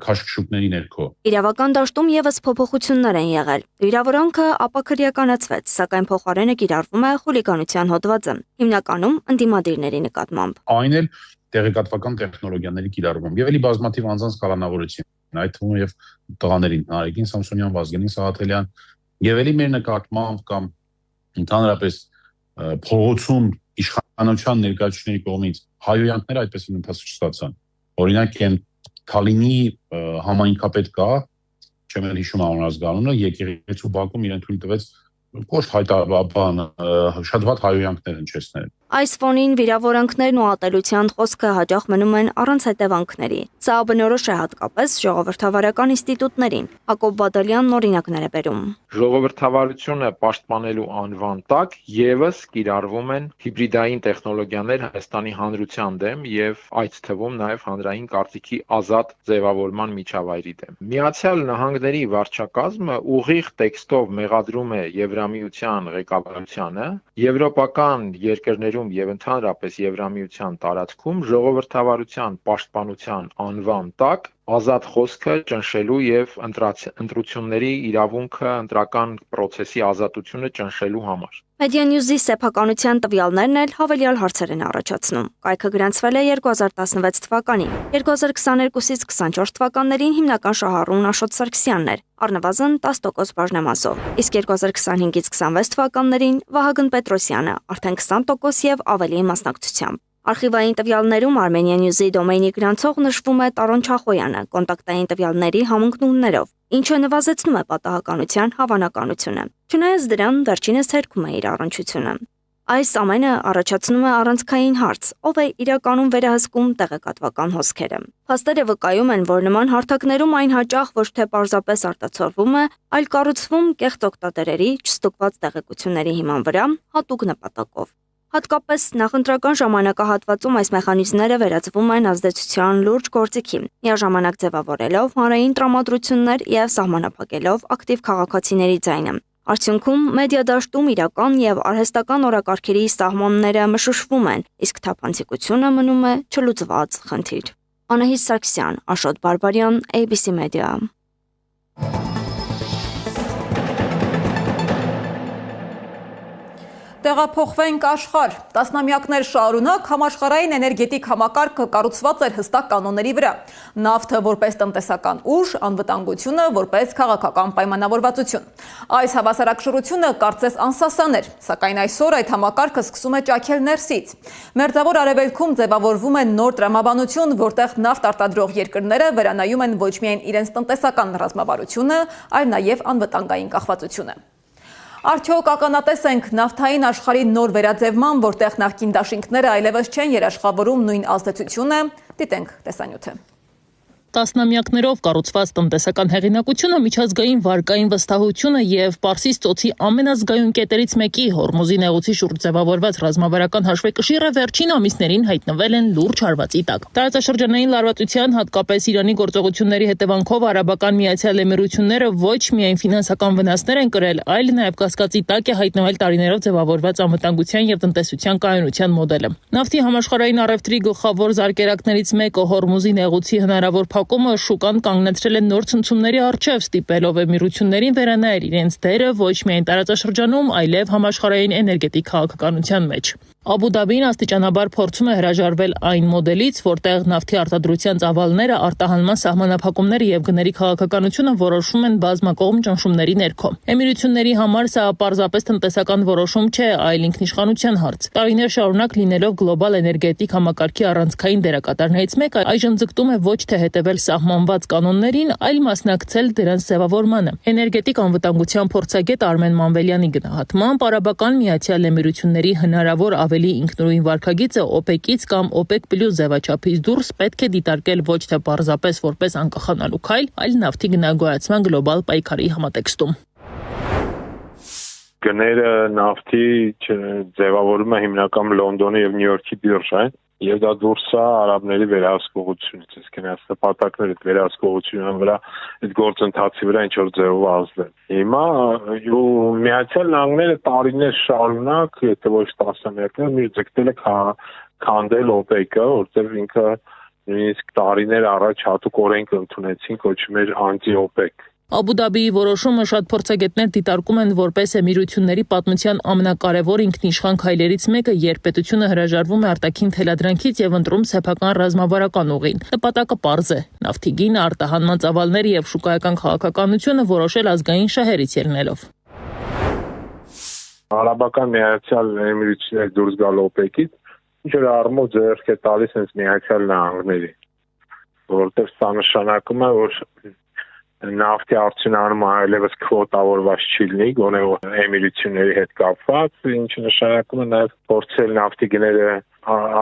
քաշքշուկների ներքո։ Իրավական դաշտում եւս փոփոխություններ են եղել։ Վիրավորանքը ապաքրեականացվեց, սակայն փոխարենը կիրառվում է խուլիգանության հոդվածը, հիմնականում ընդդիմադիրների նկատմամբ։ Այն էլ տեղեկատվական տեխնոլոգիաների կիրառումով եւ էլի բազմաթիվ անձանց կալանավորություն, այդ թվում եւ տղաներին, Նարեկին Սամսոնյան, Վազգենին Սաղաթելյան, եւ էլի մեր նկատմամբ կամ ընդհանրապես փողոցում իշխանության ներկայացուցիչների կողմից հայոյանքները այդպես ընթացք չստացան։ Օրինակ այն Թալինի համայնքապետ կա, չեմ էլ հիշում անունազգանունը, եկեղեցու բակում իրեն թույլ տվեց կոշտ հայտարարաբան շատ վատ հայոյանքներ հնչեցնել։ Այս ֆոնին վիրավորանքներն ու ատելության խոսքը հաճախ մնում են առանց հետևանքների։ Սա բնորոշ է հատկապես ժողովրդավարական ինստիտուտներին։ Հակոբ Բադալյանն օրինակներ է բերում։ Ժողովրդավարությունը պաշտպանելու անվան տակ եւս կիրառվում են հիբրիդային տեխնոլոգիաներ Հայաստանի հանրության դեմ եւ այդ թվում նաեւ հանրային կարծիքի ազատ ձևավորման միջավայրի դեմ։ Միացյալ Նահանգների վարչակազմը ուղիղ տեքստով մեղադրում է Եվրամիության ղեկավարությանը եվրոպական երկրներում եւ ընդհանրապես Եվրամիության տարածքում ժողովրդավարության պաշտպանության անվան տակ ազատ խոսքը ճնշելու եւ ընտրությունների իրավունքը, ընտրական process-ի ազատությունը ճնշելու համար։ Մեդիանյուզի սեփականության տվյալներն էլ հավելյալ հարցեր են առաջացնում։ Կայքը գրանցվել է 2016 թվականին։ 2022-ից 24 թվականներին հիմնական շահառուն Աշոտ Սարգսյանն էր, առնվազն 10% բաժնեմասով։ Իսկ 2025-ից 26 թվականներին Վահագն Պետրոսյանը, արդեն 20% եւ ավելի մասնակցությամբ։ Արխիվային տվյալներում Armenian News-ի դոմեյնի գրանցող նշվում է Տարոն Չախոյանը, կոնտակտային տվյալների համընկնումներով, ինչը նվազեցնում է պատահականության հավանականությունը։ Չնայած դրան, վերջինս հերքում է իր առնչությունը։ Այս ամենը առաջացնում է առանցքային հարց, ով է իրականում վերահսկում տեղեկատվական հոսքերը։ Փաստերը վկայում են, որ նման հարթակներում այն հաճախ ոչ թե պարզապես արտացոլվում է, այլ կառուցվում կեղծ օգտատերերի չստուգված տեղեկությունների հիման վրա հատուկ նպատակով։ Հատկապես նախընտրական ժամանակահատվածում այս մեխանիզմները վերածվում են ազդեցության լուրջ գործիքի, միաժամանակ ձևավորելով հանրային տրամադրություններ եւ սահմանափակելով ակտիվ քաղաքացիների ձայնը։ Արդյունքում մեդիա դաշտում իրական եւ արհեստական օրակարգերի սահմանները մշուշվում են, իսկ թափանցիկությունը մնում է չլուծված խնդիր։ Անահիտ Սարգսյան, Աշոտ Բարբարյան, ABC Media։ Տեղափոխվենք աշխարհ։ Տասնամյակներ շարունակ համաշխարհային էներգետիկ համակարգը կառուցված էր հստակ կանոնների վրա։ Նավթը որպես տնտեսական ուժ, անվտանգությունը որպես քաղաքական պայմանավորվածություն։ Այս հավասարակշռությունը կարծես անսասան էր, սակայն այսօր այդ համակարգը սկսում է ճաքել ներսից։ Մերձավոր Արևելքում ձևավորվում է նոր տրամաբանություն, որտեղ նավթ արտադրող երկրները վերանայում են ոչ միայն իրենց տնտեսական ռազմավարությունը, այլ նաև անվտանգային կախվածությունը։ Արդյոք ականատես ենք նավթային աշխարհի նոր վերաձևման, որտեղ նախկին դաշինքները այլևս չեն երաշխավորում նույն ազդեցությունը, դիտենք տեսանյութը։ Տասնամյակներով կառուցված տնտեսական հեղինակությունը, միջազգային վարկային վստահությունը եւ Պարսից ծոցի ամենազգայուն կետերից մեկի Հորմուզի նեղուցի շուրջ ձևավորված ռազմավարական հաշվեկշիռը վերջին ամիսներին հայտնվել են լուրջ հարվածի տակ։ Տարածաշրջանային լարվածության, հատկապես Իրանի գործողությունների հետևանքով Արաբական Միացյալ Էմիրությունները ոչ միայն ֆինանսական վնասներ են կրել, այլ նաեւ կասկածի տակ է հայտնվել տարիներով ձևավորված անվտանգության եւ տնտեսության կայունության մոդելը։ Նավթի համաշխարհային առևտրի գլխավոր զարկերակներից մեկը Հորմուզի նեղուցի հնարավոր փակումը շուկան կանգնեցրել է նոր ցնցումների առջև, ստիպելով էմիրություններին վերանայել իրենց դերը ոչ միայն տարածաշրջանում, այլև համաշխարհային էներգետիկ քաղաքականության մեջ։ Աբու Դաբին աստիճանաբար փորձում է հրաժարվել այն մոդելից, որտեղ նավթի արտադրության ծավալները, արտահանման սահմանափակումները եւ գների քաղաքականությունը որոշվում են բազմակողմ ճնշումների ներքո։ Էմիրությունների համար սա պարզապես տնտեսական որոշում չէ, այլ ինքնիշխանության հարց։ Տարիներ շարունակ լինելով գլոբալ էներգետիկ համակարգի առանցքային դերակատարներից մեկը, այժմ ձգտում է ոչ թե հետևել սահմանված կանոններին, այլ մասնակցել դրանց ձևավորմանը։ Էներգետիկ անվտանգության փորձագետ Արմեն Մանվելյանի գնահատմամբ Արաբական Միացյալ Էմիրությունների հնարավոր ավելի ինքնուրույն վարքագիծը OPEC-ից կամ OPEC+ ձևաչափից դուրս պետք է դիտարկել ոչ թե պարզապես որպես անկախանալու քայլ, այլ նավթի գնագոյացման գլոբալ պայքարի համատեքստում։ Գները նավթի ձևավորումը հիմնականում Լոնդոնի եւ Նյու Յորքի բիրժա են, եւ դա դուրս է արաբների վերահսկողությունից, այսինքն այս նպատակները վերահսկողության վրա, այդ գործընթացի վրա ինչ որ ձևով ազդել։ Հիմա Միացյալ Նահանգները տարիներ շարունակ, եթե ոչ տասնամյակներ, մի ձգտել է քանդել OPEC-ը, որտեղ ինքը նույնիսկ տարիներ առաջ հատուկ օրենք ընդունեցին, կոչվում էր անտի-OPEC։ Աբու Դաբիի որոշումը շատ փորձագետներ դիտարկում են որպես Էմիրությունների պատմության ամենակարևոր ինքնիշխան քայլերից մեկը, երբ պետությունը հրաժարվում է արտաքին թելադրանքից եւ ընտրում սեփական ռազմավարական ուղին։ Նպատակը պարզ է՝ նավթի գինը, արտահանման ծավալները եւ շուկայական քաղաքականությունը որոշել ազգային շահերից ելնելով։ Արաբական Միացյալ Էմիրությունները դուրս գալ OPEC-ից, ինչ որ առումով ձեռք է տալիս հենց Միացյալ Նահանգների, որովհետեւ սա նշանակում է, որ նավթի արդյունահանումը այլևս քվոտավորված չի լինի, գոնե էմիրությունների հետ կապված, ինչը նշանակում է նաև փորձել նավթի գները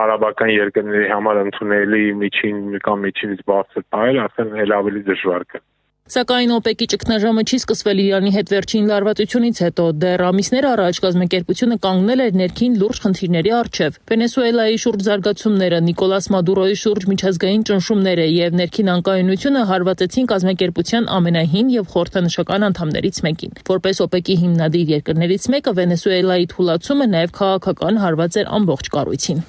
արաբական երկրների համար ընդունելի միջին կամ միջինից բարձր տալ, ասեն էլ ավելի դժվար կա։ Սակայն OPEC-ի ճգնաժամը չի սկսվել Իրանի հետ վերջին լարվածությունից հետո, դեռ ամիսներ առաջ կազմակերպությունը կանգնել էր ներքին լուրջ խնդիրների առջև։ Վենեսուելայի շուրջ զարգացումները, Նիկոլաս Մադուրոյի շուրջ միջազգային ճնշումները եւ ներքին անկայունությունը հարվածեցին կազմակերպության ամենահին եւ խորհրդանշական անդամներից մեկին։ Որպես OPEC-ի հիմնադիր երկրներից մեկը, Վենեսուելայի թուլացումը նաեւ քաղաքական հարված էր ամբողջ կառույցին։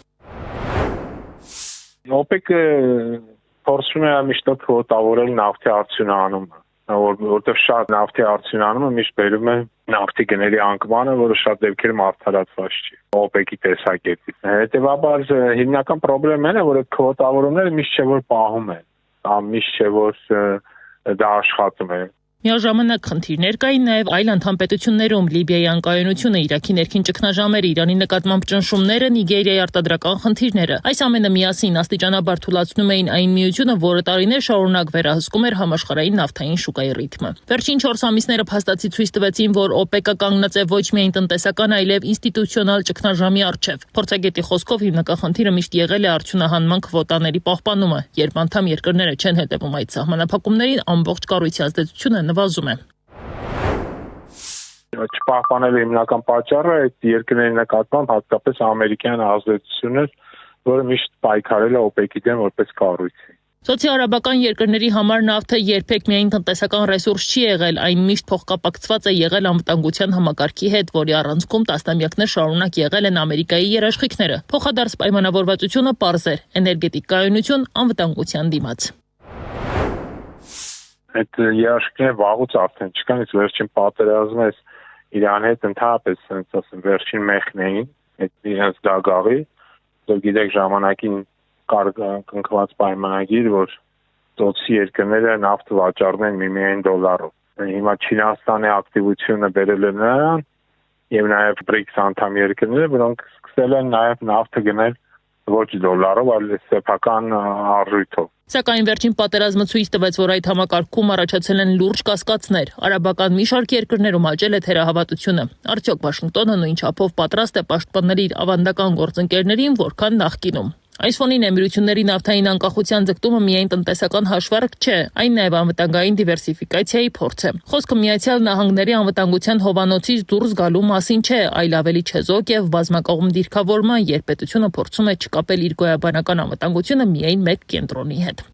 OPEC-ը փորձում է միշտ քվոտավորել նավթի արդյունահանումը, որտեղ շատ նավթի արդյունահանումը միշտ բերում է նավթի գների անկմանը, որը շատ դեպքերում արդարացված չի OPEC-ի տեսակետից։ Հետևաբար հիմնական խնդիրն է, որ այդ քվոտավորումները միշտ չէ որ պահում են, կամ միշտ չէ որ դա աշխատում է։ Միաժամանակ խնդիրներ կային նաև այլ անդամ պետություններում՝ Լիբիայի անկայունությունը, Իրաքի ներքին ճգնաժամերը, Իրանի նկատմամբ ճնշումները, Նիգերիայի արտադրական խնդիրները։ Այս ամենը միասին աստիճանաբար թուլացնում էին այն միությունը, որը տարիներ շարունակ վերահսկում էր համաշխարհային նավթային շուկայի ռիթմը։ Վերջին 4 ամիսները փաստացի ցույց տվեցին, որ OPEC-ը կանգնած է ոչ միայն տնտեսական, այլև ինստիտուցիոնալ ճգնաժամի առջև։ Փորձագետի խոսքով հիմնական խնդիրը միշտ եղել է արդյունահանման քվոտաների պահպանումը, երբ անդամ երկրները չեն հետևում այդ սահմանափակումներին, ամբողջ կառույցի ազդեցությունը նվազում է։ Չպահպանելու հիմնական պատճառը այդ երկրների նկատմամբ հատկապես ամերիկյան ազդեցությունն էր, որը միշտ պայքարել է OPEC-ի դեմ որպես կառույց։ Սոցիալարաբական երկրների համար նավթը երբեք միայն տնտեսական ռեսուրս չի եղել, այն միշտ փոխկապակցված է եղել անվտանգության համակարգի հետ, որի առանցքում տասնամյակներ շարունակ եղել են Ամերիկայի երաշխիքները։ Փոխադարձ պայմանավորվածությունը պարզ էր՝ էներգետիկ կայունություն անվտանգության դիմաց։ Այդ երաշխիքները վաղուց արդեն չկան, իսկ վերջին պատերազմը Իրանի հետ ընդհանրապես, ասեմ, վերջին մեխն էին, այդ իրենց դագաղի, որ գիտեք ժամանակին կար կնքված պայմանագիր, որ ծոցի երկրները նավթ վաճառում են միայն դոլարով։ Հիմա Չինաստանի ակտիվությունը բերել է նրան եւ նաեւ BRICS անդամ երկրները, որոնք սկսել են նաեւ նավթը գնել ոչ դոլարով, այլ սեփական արժույթով։ Սակայն վերջին պատերազմը ցույց տվեց, որ այդ համակարգում առաջացել են լուրջ կասկածներ։ Արաբական մի շարք երկրներում աճել է թերահավատությունը։ Արդյոք Վաշինգտոնը նույն չափով պատրաստ է պաշտպանել իր ավանդական գործընկերներին, որքան նախկինում։ Այս ֆոնին էմիրությունների նավթային անկախության ձգտումը միայն տնտեսական հաշվարկ չէ, այն նաև անվտանգային դիվերսիֆիկացիայի փորձ է։ Խոսքը Միացյալ Նահանգների անվտանգության հովանոցից դուրս գալու մասին չէ, այլ ավելի չեզոք եւ բազմակողմ դիրքավորման, երբ պետությունը փորձում է չկապել իր գոյաբանական անվտանգությունը միայն մեկ կենտրոնի հետ։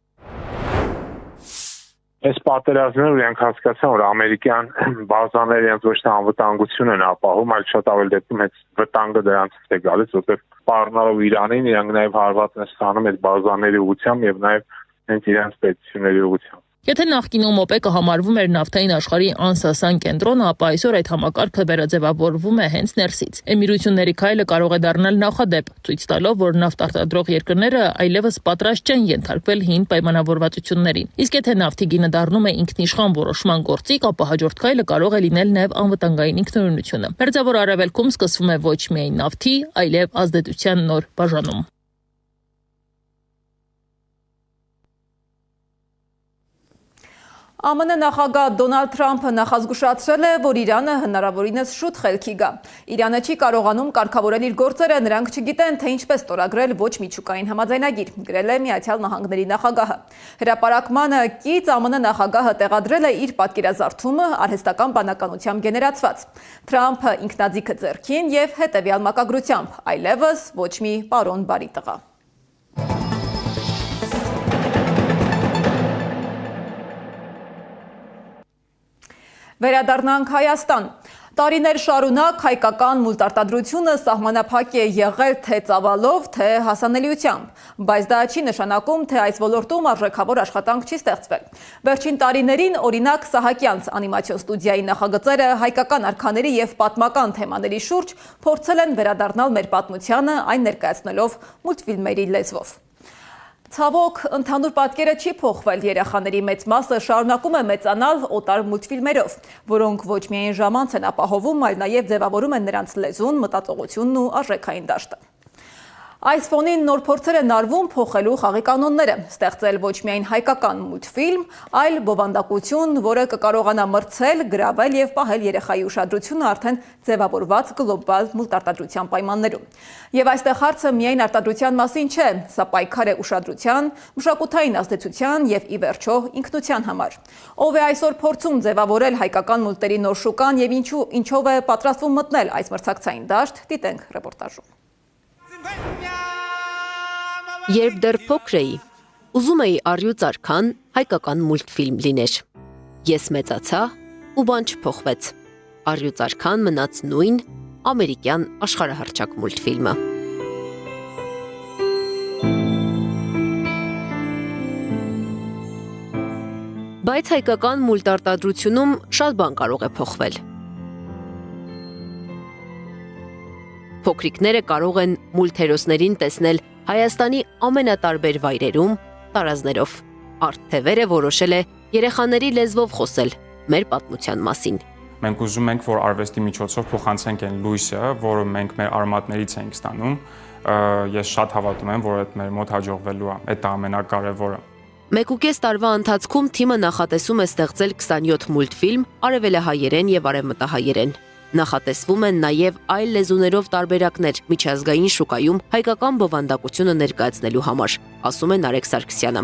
Այս պատերազմները իրենք հասկացան, որ ամերիկյան բազաները իրենց ոչ թե անվտանգություն են ապահովում, այլ շատ ավելի դեպքում այդ վտանգը դրանցից է գալիս, որովհետև սպառնալով Իրանին, իրանք նաև հարված են ստանում այդ բազաների ուղղությամբ եւ նաև հենց իրենց պետությունների ուղղությամբ։ Եթե նախկինում ՕՊԵԿ-ը համարվում էր նավթային աշխարհի անսասան կենտրոնը, ապա այսօր այդ համակարգը վերաձևավորվում է հենց ներսից։ Էմիրությունների քայլը կարող է դառնալ նախադեպ, ցույց տալով, որ նավթ արտադրող երկրները այլևս պատրաստ չեն ենթարկվել հին պայմանավորվածություններին։ Իսկ եթե նավթի գինը դառնում է ինքնիշխան որոշման գործիք, ապա հաջորդ քայլը կարող է լինել նաև անվտանգային ինքնուրույնությունը։ Մերձավոր Արևելքում սկսվում է ոչ միայն նավթի, այլև ազդեցության նոր բաժանում։ ԱՄՆ նախագահ Դոնալդ Թրամփը նախազգուշացրել է, որ Իրանը հնարավորինս շուտ խելքի գա։ Իրանը չի կարողանում կարգավորել իր գործերը, նրանք չգիտեն, թե ինչպես ստորագրել ոչ միջուկային համաձայնագիր, գրել է Միացյալ Նահանգների նախագահը։ Հրապարակմանը կից ԱՄՆ նախագահը տեղադրել է իր պատկերազարդումը արհեստական բանականությամբ գեներացված։ Թրամփը ինքնաձիգը ձեռքին եւ հետեւյալ մակագրությամբ՝ այլևս ոչ մի պարոն բարի տղա։ Վերադառնանք Հայաստան։ Տարիներ շարունակ հայկական մուլտարտադրությունը սահմանափակ է եղել թե ծավալով, թե հասանելիությամբ, բայց դա չի նշանակում, թե այս ոլորտում արժեքավոր աշխատանք չի ստեղծվել։ Վերջին տարիներին, օրինակ, Սահակյանց անիմացիոն ստուդիայի նախագծերը հայկական արքաների եւ պատմական թեմաների շուրջ փորձել են վերադառնալ մեր պատմությանը, այն ներկայացնելով մուլտֆիլմերի լեզվով։ Ցավոք, ընդհանուր պատկերը չի փոխվել, երեխաների մեծ մասը շարունակում է մեծանալ օտար մուլտֆիլմերով, որոնք ոչ միայն ժամանց են ապահովում, այլ նաև ձևավորում են նրանց լեզուն, մտածողությունն ու արժեքային դաշտը։ Այս ֆոնին նոր փորձեր են արվում փոխելու խաղի կանոնները, ստեղծել ոչ միայն հայկական մուլտֆիլմ, այլ բովանդակություն, որը կկարողանա մրցել, գրավել եւ պահել երեխայի ուշադրությունը արդեն ձևավորված գլոբալ մուլտարտադրության պայմաններում։ Եվ այստեղ հարցը միայն արտադրության մասին չէ, սա պայքար է ուշադրության, մշակութային ազդեցության եւ ի վերջո ինքնության համար։ Ով է այսօր փորձում ձևավորել հայկական մուլտերի նոր շուկան եւ ինչով է պատրաստվում մտնել այս մրցակցային դաշտ, դիտենք ռեպորտաժում։ Երբ դեռ փոքր էի, ուզում էի առյուծ արքան հայկական մուլտֆիլմ լիներ։ Ես մեծացա ու բան չփոխվեց։ Առյուծ արքան մնաց նույն ամերիկյան աշխարհահռչակ մուլտֆիլմը։ Բայց հայկական մուլտարտադրությունում շատ բան կարող է փոխվել։ Փոքրիկները կարող են մուլտհերոսներին տեսնել Հայաստանի ամենատարբեր վայրերում, տարազներով։ Արտ TV-ը որոշել է երեխաների լեզվով խոսել մեր պատմության մասին։ Մենք ուզում ենք, որ արվեստի միջոցով փոխանցենք այն լույսը, որը մենք մեր արմատներից ենք ստանում։ Ես շատ հավատում եմ, որ այդ մեր մոտ հաջողվելու է, այդ ամենակարևորը։ 1.5 տարվա ընթացքում թիմը նախատեսում է ստեղծել 27 մուլտֆիլմ արևելահայերեն եւ արևմտահայերեն։ Նախատեսվում են նաև այլ լեզուներով տարբերակներ միջազգային շուկայում հայկական բովանդակությունը ներկայացնելու համար, ասում է Նարեկ Սարգսյանը։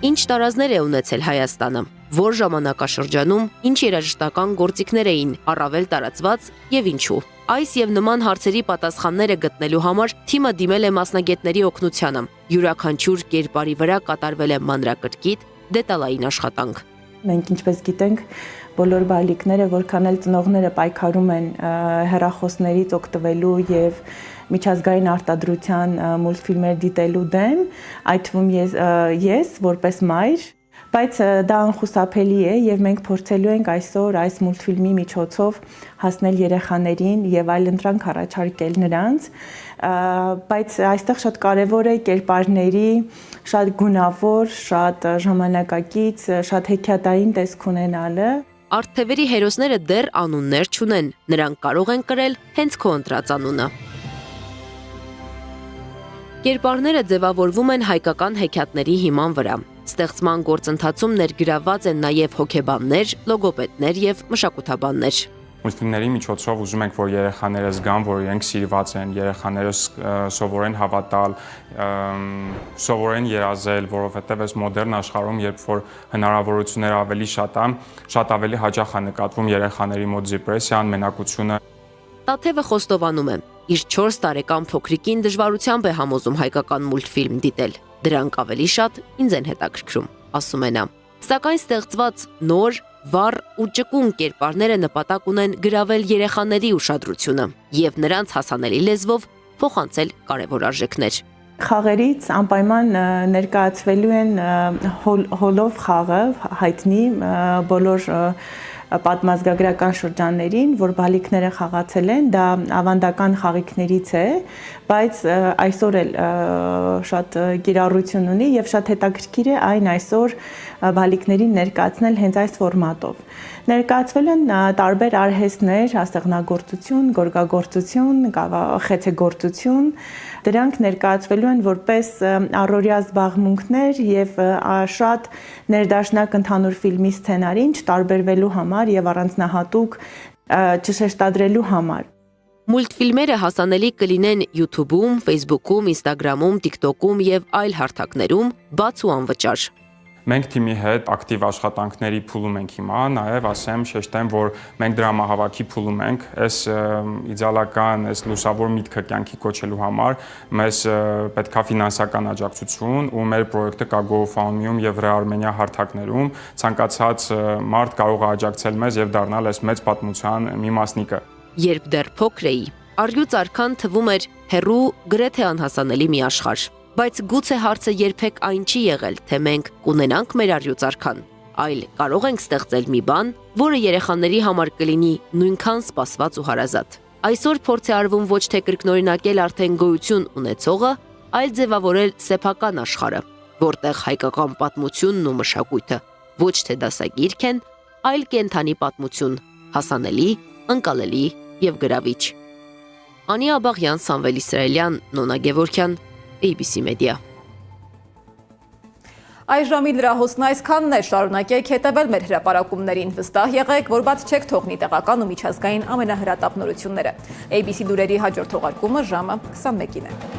Ինչ տարազներ է ունեցել Հայաստանը, որ ժամանակաշրջանում ինչ երաժշտական գործիքներ էին առավել տարածված եւ ինչու։ Այս եւ նման հարցերի պատասխանները գտնելու համար թիմը դիմել է մասնագետների օգնությանը։ Յուրաքանչյուր կերպարի վրա կատարվել է մանրակրկիտ դետալային աշխատանք։ Մենք ինչպես գիտենք, բոլոր բալիկները, որքան էլ ծնողները պայքարում են հեռախոսներից օգտվելու եւ միջազգային արտադրության մուլտֆիլմեր դիտելու դեմ, այդ թվում ես որպես մայր, բայց դա անխուսափելի է եւ մենք փորձելու ենք այսօր այս մուլտֆիլմի միջոցով հասնել երեխաներին եւ այլընտրանք առաջարկել նրանց, բայց այստեղ շատ կարեւոր է կերպարների շատ գունավոր, շատ ժամանակակից, շատ հեքիաթային տեսք ունենալը։ Արտ TV-ի հերոսները դեռ անուններ չունեն, նրանք կարող են կրել հենց քո ընտրած անունը։ Կերպարները ձևավորվում են հայկական հեքիաթների հիման վրա։ Ստեղծման գործընթացում ներգրավված են նաև հոգեբաններ, լոգոպեդներ եւ մշակութաբաններ։ Մուլտֆիլմների միջոցով ուզում ենք, որ երեխաները զգան, որ իրենք սիրված են, երեխաները սովորեն հավատալ, սովորեն երազել, որովհետև այս մոդեռն աշխարհում, երբ որ հնարավորությունները ավելի շատ են, շատ ավելի հաճախ է նկատվում երեխաների մոտ դեպրեսիան, մենակությունը։ Տաթևը խոստովանում է, իր 4 տարեկան փոքրիկին դժվարությամբ է համոզում հայկական մուլտֆիլմ դիտել։ Դրանք ավելի շատ ինձ են հետաքրքրում, ասում է նա։ Սակայն ստեղծված նոր, վառ ու ճկուն կերպարները նպատակ ունեն գրավել երեխաների ուշադրությունը եւ նրանց հասանելի լեզվով փոխանցել կարևոր արժեքներ։ Խաղերից անպայման ներկայացվելու են հոլով խաղը, հայտնի բոլոր պատմազգագրական շրջաններին, որ բալիկները խաղացել են, դա ավանդական խաղիկներից է, բայց այսօր էլ շատ կիրառություն ունի եւ շատ հետաքրքիր է այն այսօր բալիկներին ներկայացնել հենց այս ֆորմատով։ Ներկայացվել են տարբեր արհեստներ, աստեղնագործություն, գորգագործություն, խեցեգործություն, դրանք ներկայացվելու են որպես առօրյա զբաղմունքներ եւ շատ ներդաշնակ ընդհանուր ֆիլմի սցենարին չտարբերվելու համար եւ առանձնահատուկ չշեշտադրելու համար։ Մուլտֆիլմերը հասանելի կլինեն YouTube-ում, Facebook-ում, Instagram-ում, TikTok-ում եւ այլ հարթակներում բաց ու անվճար։ Մենք թիմի հետ ակտիվ աշխատանքների փուլում ենք հիմա, նաև ասեմ, շեշտեմ, որ մենք դրամահավաքի փուլում ենք, այս իդեալական, այս լուսավոր միտքը կյանքի կոչելու համար մեզ պետքա ֆինանսական աջակցություն ու մեր պրոյեկտը կա GoFundMe-ում եւ Rearmenia հարթակներում, ցանկացած մարդ կարող է աջակցել մեզ եւ դառնալ այս մեծ պատմության մի մասնիկը։ Երբ դեռ փոքր էի, առյուծ արքան թվում էր հեռու գրեթե անհասանելի մի աշխարհ։ Բայց գուցե հարցը երբեք այն չի եղել, թե մենք կունենանք մեր առյուծ արքան, այլ կարող ենք ստեղծել մի բան, որը երեխաների համար կլինի նույնքան սպասված ու հարազատ։ Այսօր փորձ է արվում ոչ թե կրկնօրինակել արդեն գոյություն ունեցողը, այլ ձևավորել սեփական աշխարհը, որտեղ հայկական պատմությունն ու մշակույթը ոչ թե դասագիրք են, այլ կենդանի պատմություն, հասանելի, ընկալելի եւ գրավիչ։ Անի Աբաղյան, Սամվել Իսրայելյան, Նոնա Գևորգյան, ABC Media։ Այս ժամի լրահոսն այսքանն է, շարունակեք հետևել մեր հրապարակումներին, վստահ եղեք, որ բաց չեք թողնի տեղական ու միջազգային ամենահրատապ նորությունները։ ABC լուրերի հաջորդ թողարկումը ժամը 21-ին է։